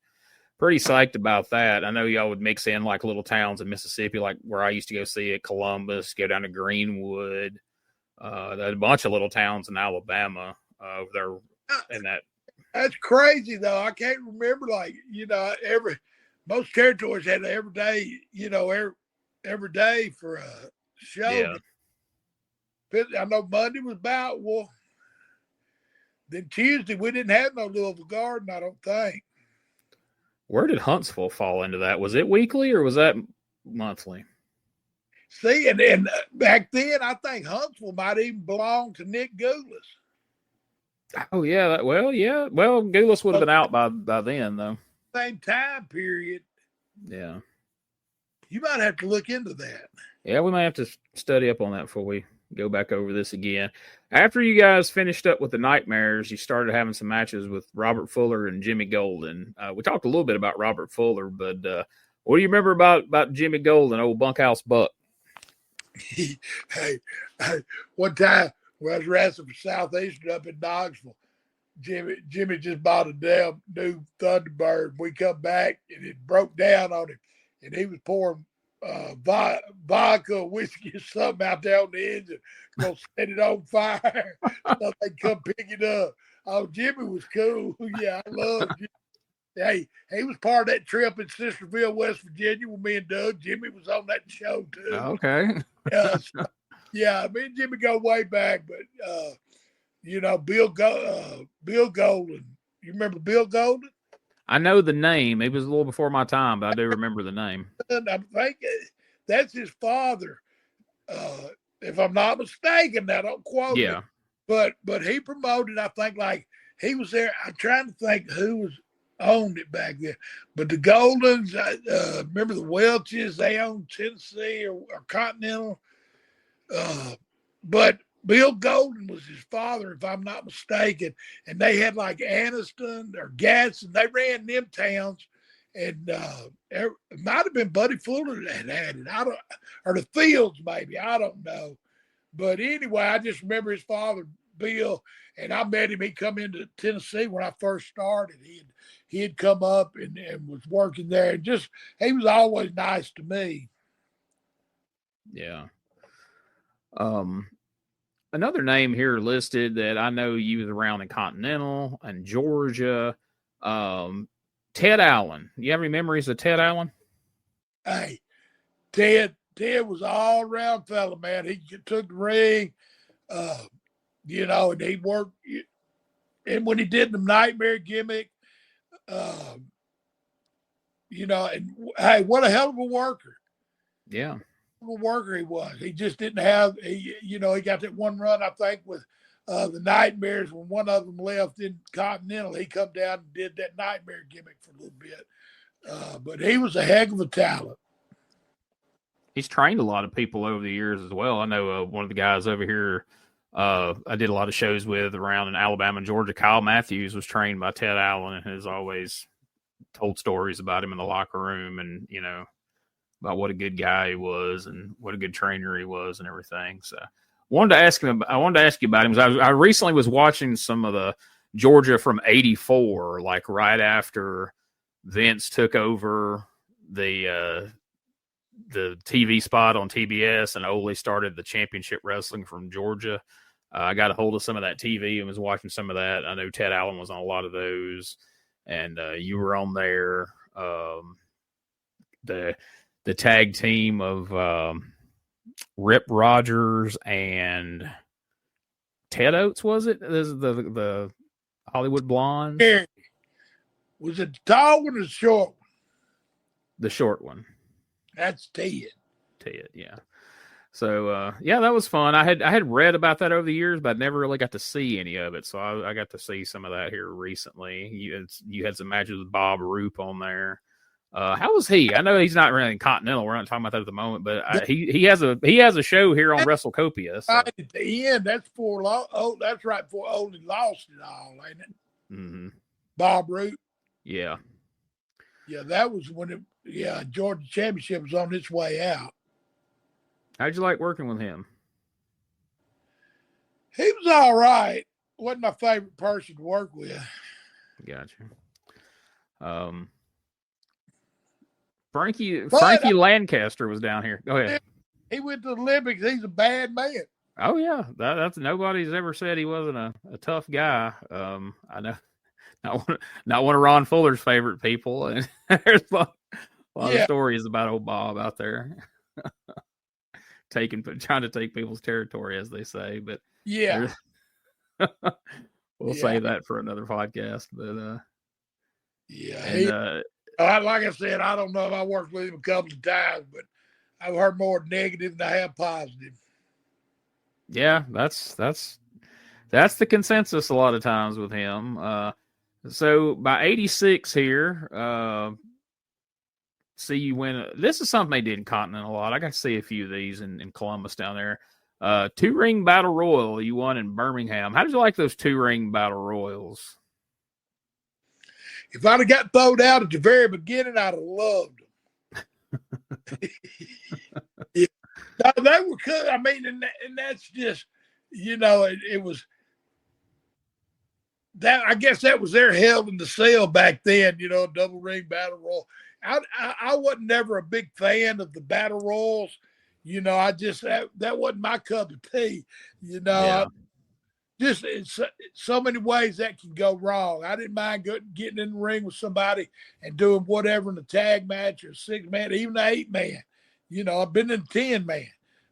psyched about that. I know y'all would mix in like little towns in Mississippi, like where I used to go see it, Columbus, go down to Greenwood. There's a bunch of little towns in Alabama over there. And that's crazy though. I can't remember most territories had every day, every day for a show. Yeah. I know Monday was about, then Tuesday we didn't have no Louisville Garden, I don't think. Where did Huntsville fall into that? Was it weekly or was that monthly? See, and back then, I think Huntsville might even belong to Nick Goulas. Oh, yeah. Well, Goulas would have been out by then, though. Same time period. Yeah. You might have to look into that. Yeah, we might have to study up on that before we go back over this again. After you guys finished up with the Nightmares, you started having some matches with Robert Fuller and Jimmy Golden. We talked a little bit about Robert Fuller, but what do you remember about Jimmy Golden, old Bunkhouse Buck? Hey, one time when I was wrestling for Southeastern up in Knoxville, Jimmy just bought a damn new Thunderbird. We come back and it broke down on him, and he was pouring vodka, whiskey, or something out there on the engine, gonna set it on fire. So they come pick it up. Oh, Jimmy was cool. Yeah, I love Jimmy. Hey, he was part of that trip in Sisterville, West Virginia with me and Doug. Jimmy was on that show too. Okay. Yeah, me and Jimmy go way back, but Bill Golden. You remember Bill Golden? I know the name. He was a little before my time, but I do remember the name. I think that's his father, if I'm not mistaken. Now, don't quote me. But he promoted, I think, like he was there. I'm trying to think who was owned it back then. But the Goldens, remember the Welches, they owned Tennessee or Continental. But Bill Golden was his father, if I'm not mistaken. And they had like Anniston or Gadsden. They ran them towns. And it might have been Buddy Fuller that had it. Or the Fields, maybe. I don't know. But anyway, I just remember his father, Bill, and I met him. He come into Tennessee when I first started. He had come up and was working there. And just, he was always nice to me. Yeah. Another name here listed that I know you was around in Continental and Georgia. Ted Allen. You have any memories of Ted Allen? Hey, Ted was all around fella, man. He took the ring, and he worked. And when he did the Nightmare gimmick, and hey, what a hell of a worker. Yeah. Worker he was. He just didn't have he got that one run, I think, with the Nightmares when one of them left in Continental. He come down and did that Nightmare gimmick for a little bit. But he was a heck of a talent. He's trained a lot of people over the years as well. I know one of the guys over here I did a lot of shows with around in Alabama and Georgia. Kyle Matthews was trained by Ted Allen and has always told stories about him in the locker room and, about what a good guy he was and what a good trainer he was and everything. So I wanted to ask you about him. I recently was watching some of the Georgia from '84, like right after Vince took over the TV spot on TBS and Ole started the championship wrestling from Georgia. I got a hold of some of that TV and was watching some of that. I know Ted Allen was on a lot of those, and you were on there. The tag team of Rip Rogers and Ted Oates, was it? This is the Hollywood Blondes. Was it the tall one or the short one? The short one. That's Ted. Ted, yeah. So that was fun. I had read about that over the years, but I never really got to see any of it. So I got to see some of that here recently. You had some matches with Bob Roop on there. How was he? I know he's not really in Continental. We're not talking about that at the moment, but he has a show here on WrestleCopia. So. At the end, that's that's right before Ole lost it all, ain't it? Mm-hmm. Bob Root. Yeah. Yeah, that was when Georgia Championship was on its way out. How'd you like working with him? He was all right. Wasn't my favorite person to work with. Gotcha. Frankie Lancaster was down here. Go ahead. He went to the Olympics. He's a bad man. Oh yeah, that's nobody's ever said he wasn't a tough guy. I know, not one of Ron Fuller's favorite people, and there's a lot of stories about old Bob out there, trying to take people's territory, as they say. But yeah, we'll save that for another podcast. But like I said, I don't know if I worked with him a couple of times, but I've heard more negative than I have positive. Yeah, that's the consensus a lot of times with him. So by 86 here, see you win. This is something they did in Continental a lot. I got to see a few of these in Columbus down there. 2-ring battle royal you won in Birmingham. How did you like those 2-ring battle royals? If I'd have got thrown out at the very beginning, I'd have loved them. Yeah. No, they were good. I mean, and that's just, it was that. I guess that was their hell in the cell back then. Double ring battle royal. I wasn't never a big fan of the battle royals. I just that wasn't my cup of tea. Yeah. Just so many ways that can go wrong. I didn't mind getting in the ring with somebody and doing whatever in a tag match or 6-man, even an 8-man. I've been in 10-man,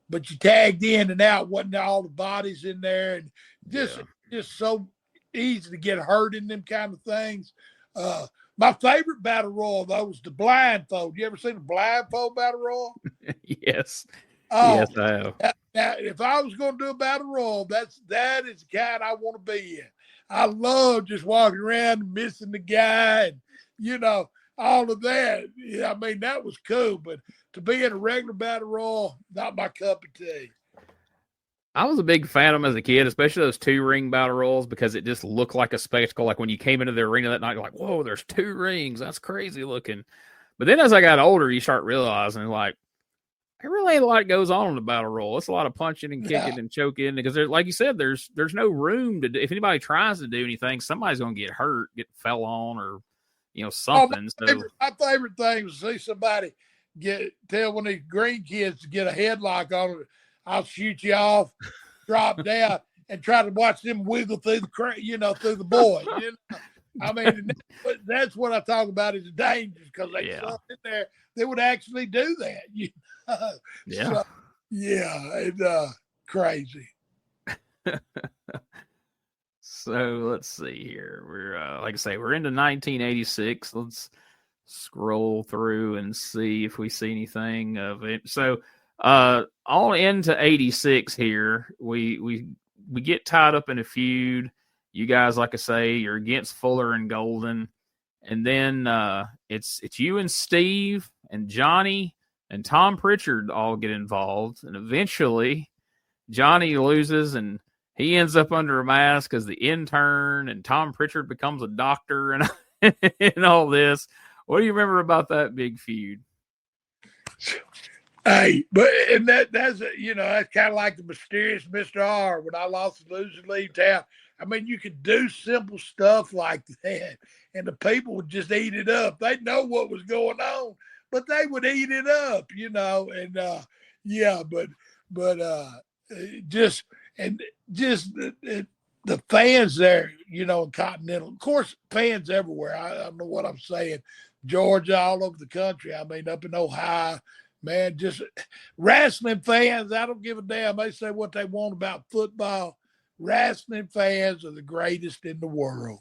but you tagged in and out, wasn't all the bodies in there, and just so easy to get hurt in them kind of things. My favorite battle royal though was the blindfold. You ever seen a blindfold battle royal? Yes. Oh, yes, I have. Now, if I was going to do a battle royal, that is the kind I want to be in. I love just walking around and missing the guy and, all of that. Yeah, I mean, that was cool. But to be in a regular battle royal, not my cup of tea. I was a big fan of them as a kid, especially those 2-ring battle royals, because it just looked like a spectacle. Like when you came into the arena that night, you're like, whoa, there's 2 rings. That's crazy looking. But then as I got older, you start realizing, like, there really ain't a lot goes on in the battle royal. It's a lot of punching and kicking and choking because, like you said, there's no room to do. If anybody tries to do anything, somebody's going to get hurt, get fell on, or something. My favorite thing was to see somebody tell one of these green kids to get a headlock on it. I'll shoot you off, drop down, and try to watch them wiggle through through the board. I mean, that's what I talk about is dangerous because they in there. They would actually do that. Yeah. So, and crazy. So let's see here. We're like I say, we're into 1986. Let's scroll through and see if we see anything of it. So all into 86 here. We get tied up in a feud. You guys, like I say, you're against Fuller and Golden. And then it's you and Steve and Johnny and Tom Prichard all get involved. And eventually Johnny loses and he ends up under a mask as the intern, and Tom Prichard becomes a doctor and, and all this. What do you remember about that big feud? Hey, and that's that's kind of like the mysterious Mr. R when I lost the lose and leave town. I mean, you could do simple stuff like that, and the people would just eat it up. They'd know what was going on, but they would eat it up, and the fans there, in Continental, of course, fans everywhere. I don't know what I'm saying. Georgia, all over the country. I mean, up in Ohio, man, just wrestling fans. I don't give a damn. They say what they want about football. Wrestling fans are the greatest in the world.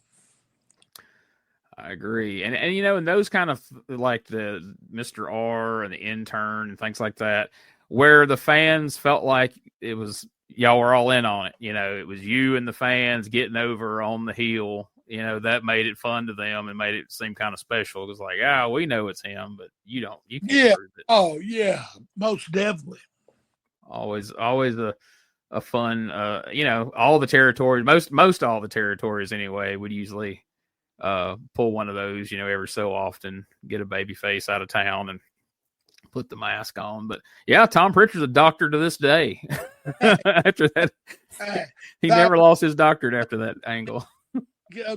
I agree. And in those kind of like the Mr. R and the intern and things like that, where the fans felt like it was y'all were all in on it. It was you and the fans getting over on the heel. That made it fun to them and made it seem kind of special. It was like, we know it's him, but you don't. You can't prove it. Oh, yeah, most definitely. Always a fun, all the territories, most all the territories anyway, would usually pull one of those, every so often, get a baby face out of town and put the mask on. But yeah, Tom Prichard's a doctor to this day. After that, he never lost his doctorate after that angle.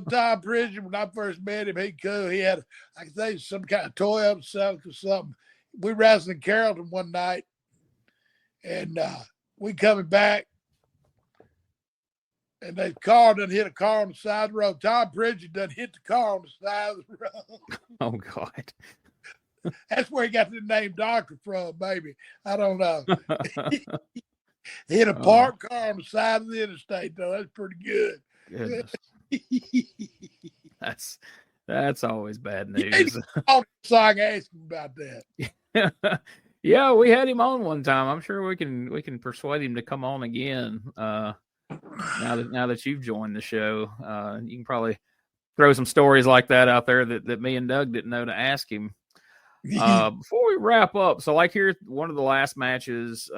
Tom Prichard, when I first met him, he cool. He had, I think, some kind of toy upset or something. We wrestled in Carrollton one night, and we coming back, and the car done hit a car on the side of the road. Tom Prichard done hit the car on the side of the road. Oh, God. That's where he got the name Doctor from, maybe. I don't know. Hit a parked car on the side of the interstate, though. That's pretty good. Goodness. That's always bad news. So I can ask him about that. Yeah, we had him on one time. I'm sure we can persuade him to come on again. Now that you've joined the show, you can probably throw some stories like that out there that me and Doug didn't know to ask him. Before we wrap up, so like here, one of the last matches,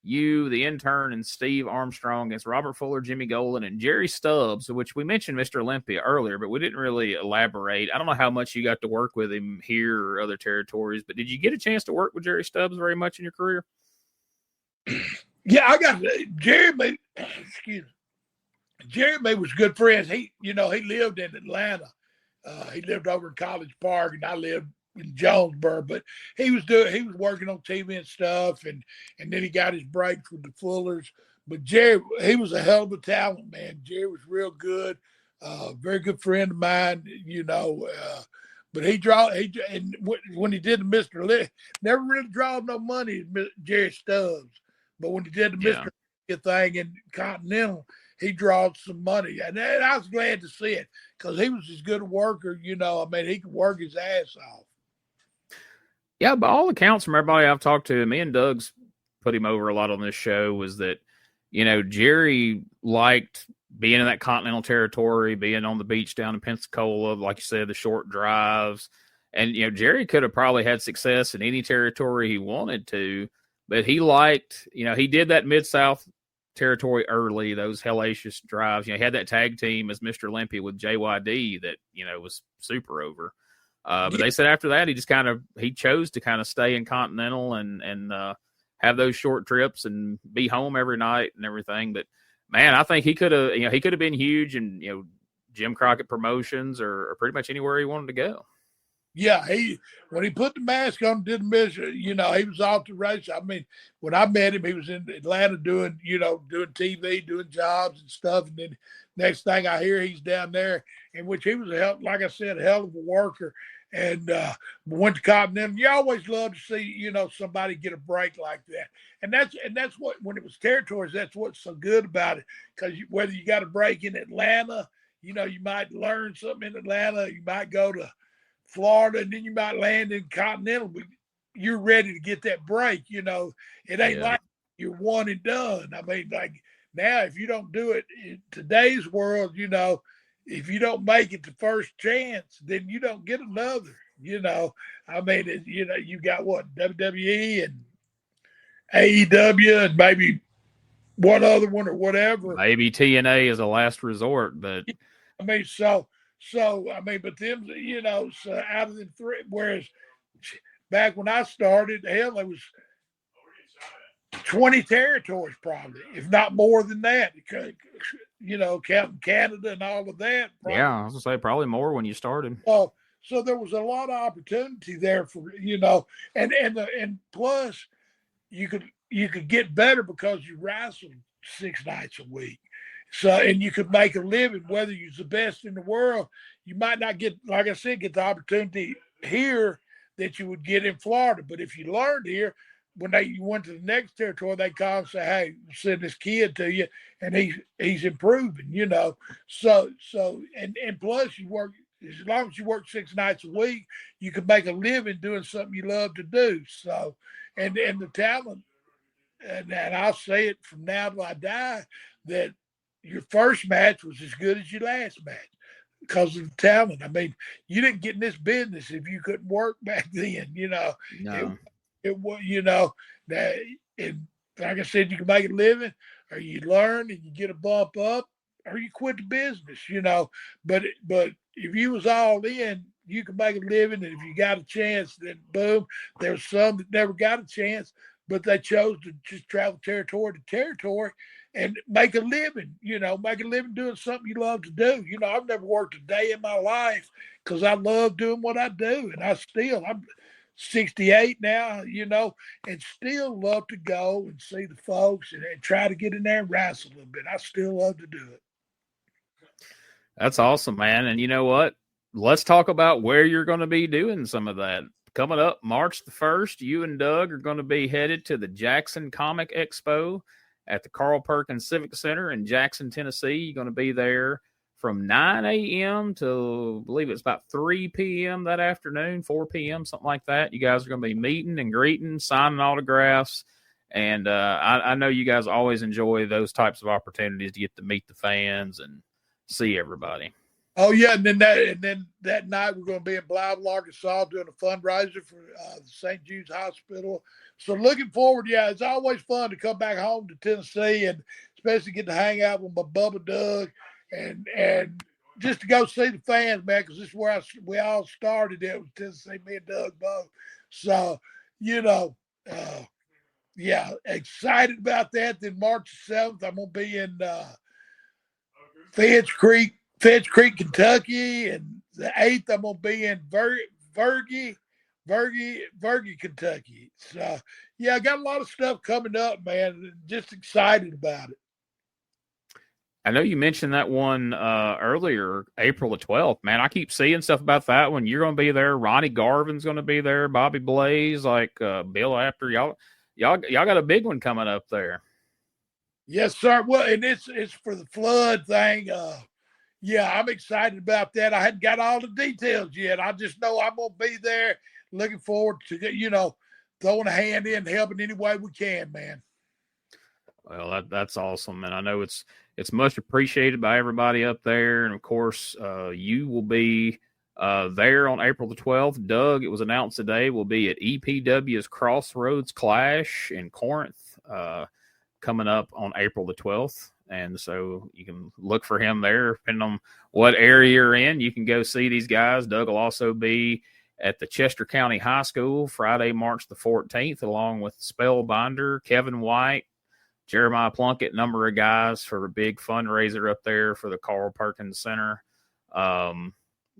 you, the intern, and Steve Armstrong against Robert Fuller, Jimmy Golden, and Jerry Stubbs, which we mentioned Mr. Olympia earlier, but we didn't really elaborate. I don't know how much you got to work with him here or other territories, but did you get a chance to work with Jerry Stubbs very much in your career? Yeah, I got Jeremy. Excuse me. Jeremy was good friends. He lived in Atlanta. He lived over in College Park, and I lived in Jonesboro. But he was working on TV and stuff, and then he got his break with the Fullers. But Jerry, he was a hell of a talent, man. Jerry was real good, very good friend of mine. But and when he did the Mr. Lee, never really drawed no money, Jerry Stubbs. But when he did the Mr. Lee thing in Continental, he drawed some money. And I was glad to see it because he was as good a worker, he could work his ass off. Yeah, by all accounts from everybody I've talked to, me and Doug's put him over a lot on this show, was that, Jerry liked being in that Continental territory, being on the beach down in Pensacola, like you said, the short drives. And, Jerry could have probably had success in any territory he wanted to, but he liked, he did that Mid-South territory early, those hellacious drives. He had that tag team as Mr. Olympia with JYD that, was super over. But they said after that, he chose to kind of stay in Continental and have those short trips and be home every night and everything. But man, I think he could have been huge in, Jim Crockett Promotions or pretty much anywhere he wanted to go. Yeah, when he put the mask on, did the mission, he was off the race. I mean, when I met him, he was in Atlanta doing TV, doing jobs and stuff. And then next thing I hear, he's down there, in which he was like I said, a hell of a worker. And went to Continental. You always love to see, somebody get a break like that. And that's what, when it was territories, that's what's so good about it. Because whether you got a break in Atlanta, you might learn something in Atlanta. You might go to Florida, and then you might land in Continental, but you're ready to get that break. It ain't like you're one and done. I mean, like now, if you don't do it in today's world, if you don't make it the first chance, then you don't get another. I mean, you got what, WWE and AEW and maybe one other one or whatever. Maybe TNA is a last resort, but I mean, but them, so out of the three, whereas back when I started, hell, there was 20 territories probably, if not more than that, because, counting Canada and all of that. Probably. Yeah, I was going to say probably more when you started. So there was a lot of opportunity there for, and plus you could get better because you wrestled 6 nights a week. So, and you could make a living, whether you're the best in the world. You might not get, like I said, get the opportunity here that you would get in Florida. But if you learned here, when you went to the next territory, they call and say, "Hey, we'll send this kid to you, and he's improving." So and plus you work, as long as you work 6 nights a week, you can make a living doing something you love to do. So, and the talent, and I'll say it from now till I die, that your first match was as good as your last match because of the talent. I mean, you didn't get in this business if you couldn't work back then, No. It was, that, and like I said, you can make a living, or you learn and you get a bump up, or you quit the business, But if you was all in, you can make a living, and if you got a chance, then boom. There's some that never got a chance, but they chose to just travel territory to territory and make a living, doing something you love to do. I've never worked a day in my life because I love doing what I do, and I'm 68 now, and still love to go and see the folks and try to get in there and wrestle a little bit. I still love to do it. That's awesome, man. And you know what? Let's talk about where you're going to be doing some of that. Coming up March the 1st, you and Doug are going to be headed to the Jackson Comic Expo at the Carl Perkins Civic Center in Jackson, Tennessee. You're going to be there from 9 a.m. to, I believe it's about 3 p.m. that afternoon, 4 p.m., something like that. You guys are going to be meeting and greeting, signing autographs. And I know you guys always enjoy those types of opportunities to get to meet the fans and see everybody. Oh yeah, and then that night we're going to be in Blytheville, Arkansas, doing a fundraiser for the St. Jude's Hospital. So looking forward. Yeah, it's always fun to come back home to Tennessee, and especially get to hang out with my Bubba Doug, and just to go see the fans, man, because this is where we all started. It was Tennessee, me and Doug both. So yeah, excited about that. Then March 7th, I'm gonna be in Fedge Creek, Kentucky, and the 8th I'm gonna be in Vergy, Kentucky. So yeah, I got a lot of stuff coming up, man. Just excited about it. I know you mentioned that one earlier, April the 12th. Man, I keep seeing stuff about that one. You're going to be there. Ronnie Garvin's going to be there. Bobby Blaze, like Bill Apter. Y'all got a big one coming up there. Yes, sir. Well, and it's for the flood thing. Yeah, I'm excited about that. I hadn't got all the details yet. I just know I'm going to be there. Looking forward to, throwing a hand in, helping any way we can, man. Well, that's awesome, and I know it's much appreciated by everybody up there. And of course, you will be there on April the 12th. Doug, it was announced today, will be at EPW's Crossroads Clash in Corinth, coming up on April the 12th. And so you can look for him there, depending on what area you're in. You can go see these guys. Doug will also be at the Chester County High School Friday, March the 14th, along with Spellbinder, Kevin White, Jeremiah Plunkett, number of guys for a big fundraiser up there for the Carl Perkins Center. A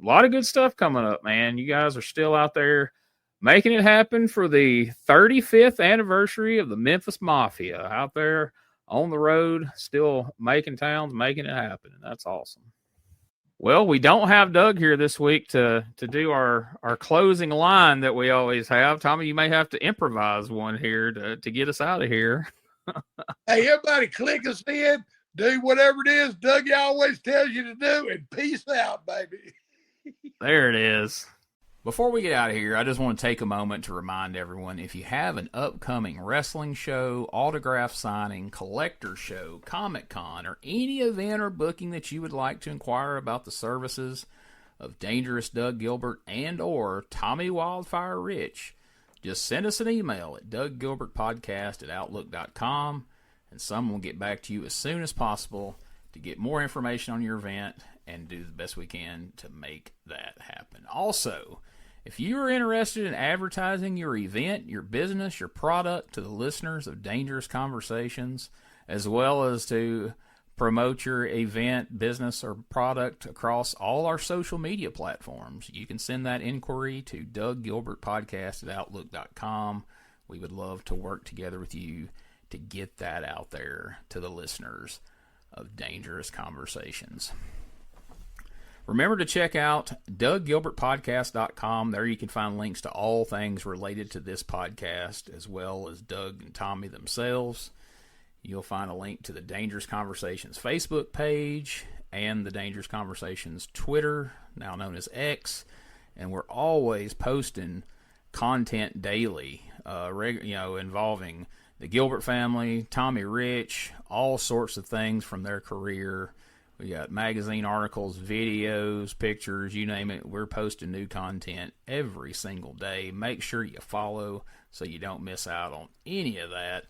lot of good stuff coming up, man. You guys are still out there making it happen for the 35th anniversary of the Memphis Mafia, out there on the road, still making towns, making it happen. And that's awesome. Well, we don't have Doug here this week to do our closing line that we always have. Tommy, you may have to improvise one here to get us out of here. Hey, everybody, click us in, do whatever it is Dougie always tells you to do, and peace out, baby. There it is. Before we get out of here, I just want to take a moment to remind everyone, if you have an upcoming wrestling show, autograph signing, collector show, Comic-Con, or any event or booking that you would like to inquire about the services of Dangerous Doug Gilbert and or Tommy Wildfire Rich, just send us an email at douggilbertpodcast@outlook.com, and someone will get back to you as soon as possible to get more information on your event and do the best we can to make that happen. Also, if you are interested in advertising your event, your business, your product to the listeners of Dangerous Conversations, as well as to promote your event, business, or product across all our social media platforms, you can send that inquiry to douggilbertpodcast@outlook.com. We would love to work together with you to get that out there to the listeners of Dangerous Conversations. Remember to check out douggilbertpodcast.com. There you can find links to all things related to this podcast, as well as Doug and Tommy themselves. You'll find a link to the Dangerous Conversations Facebook page and the Dangerous Conversations Twitter, now known as X. And we're always posting content daily, involving the Gilbert family, Tommy Rich, all sorts of things from their career. We got magazine articles, videos, pictures, you name it. We're posting new content every single day. Make sure you follow so you don't miss out on any of that.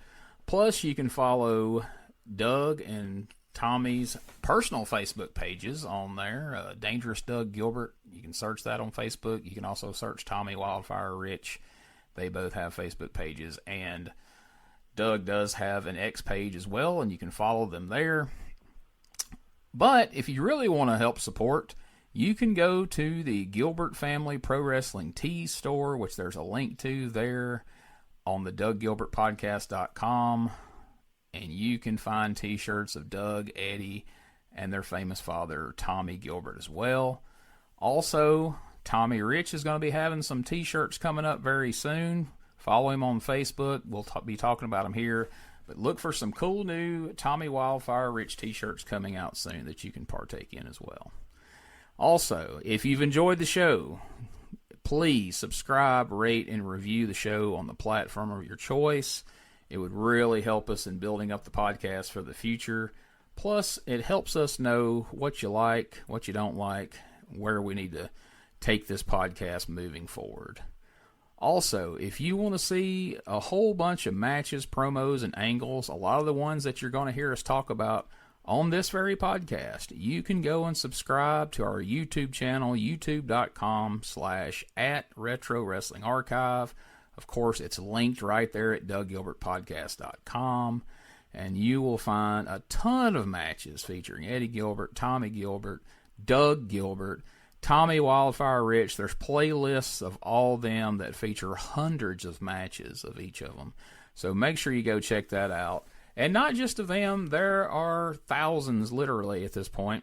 Plus, you can follow Doug and Tommy's personal Facebook pages on there. Dangerous Doug Gilbert. You can search that on Facebook. You can also search Tommy Wildfire Rich. They both have Facebook pages. And Doug does have an X page as well, and you can follow them there. But if you really want to help support, you can go to the Gilbert Family Pro Wrestling Tees store, which there's a link to there on the douggilbertpodcast.com, and you can find t-shirts of Doug, Eddie, and their famous father, Tommy Gilbert, as well. Also, Tommy Rich is going to be having some t-shirts coming up very soon. Follow him on Facebook. We'll be talking about him here. But look for some cool new Tommy Wildfire Rich t-shirts coming out soon that you can partake in as well. Also, if you've enjoyed the show, please subscribe, rate, and review the show on the platform of your choice. It would really help us in building up the podcast for the future. Plus, it helps us know what you like, what you don't like, where we need to take this podcast moving forward. Also, if you want to see a whole bunch of matches, promos, and angles, a lot of the ones that you're going to hear us talk about on this very podcast, you can go and subscribe to our YouTube channel, youtube.com/@RetroWrestlingArchive. Of course, it's linked right there at douggilbertpodcast.com. And you will find a ton of matches featuring Eddie Gilbert, Tommy Gilbert, Doug Gilbert, Tommy Wildfire Rich. There's playlists of all them that feature hundreds of matches of each of them. So make sure you go check that out. And not just of them, there are thousands, literally, at this point,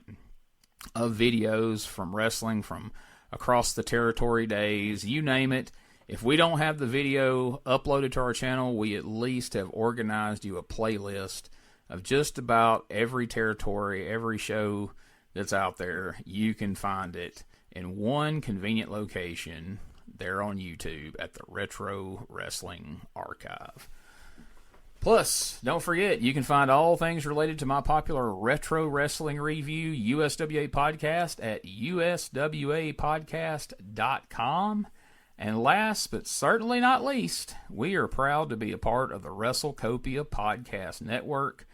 of videos from wrestling from across the territory days, you name it. If we don't have the video uploaded to our channel, we at least have organized you a playlist of just about every territory, every show that's out there. You can find it in one convenient location there on YouTube at the Retro Wrestling Archive. Plus, don't forget, you can find all things related to my popular Retro Wrestling Review USWA podcast at uswapodcast.com. And last but certainly not least, we are proud to be a part of the WrestleCopia Podcast Network.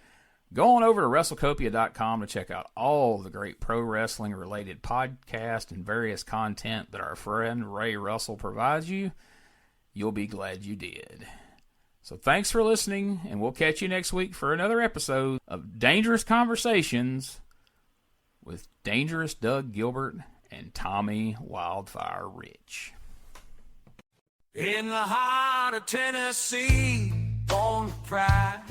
Go on over to WrestleCopia.com to check out all the great pro wrestling related podcasts and various content that our friend Ray Russell provides you. You'll be glad you did. So thanks for listening, and we'll catch you next week for another episode of Dangerous Conversations with Dangerous Doug Gilbert and Tommy Wildfire Rich. In the heart of Tennessee, born with pride,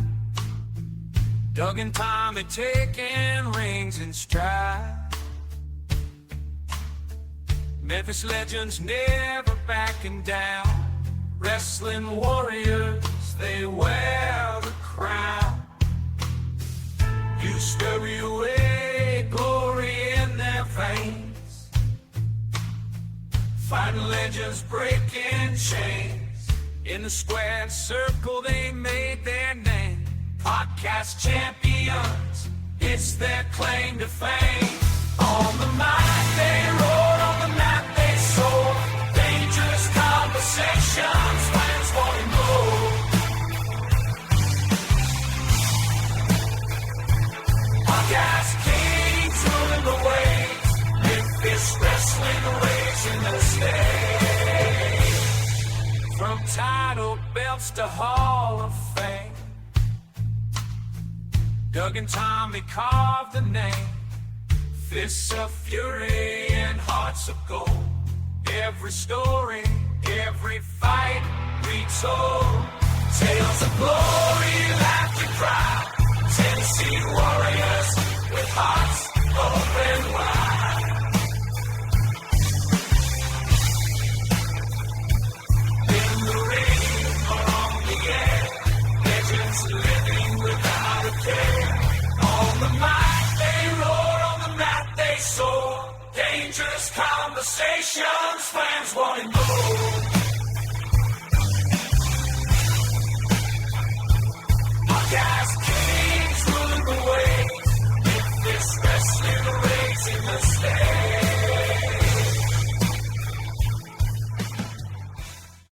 Doug and Tommy taking rings in stride. Memphis legends never backing down, wrestling warriors, they wear the crown. You scurry away, glory in their veins, fighting legends breaking chains. In the squared circle they made their name. Podcast champions, it's their claim to fame. On the mic they roared, on the map they soared. Dangerous conversations, fans wanting more. Podcast kings ruling the waves. Memphis wrestling raising the stage. From title belts to Hall of Fame, Doug and Tommy carved the name. Fists of fury and hearts of gold. Every story, every fight retold. Tales of glory, laughter, proud. Tennessee warriors with hearts open wide. In the ring or on the air, legends living without a care. On the mic they roar, on the mat they soar. Dangerous conversations, fans wanting more. Podcast kings ruling the waves. Memphis wrestling raising the stage.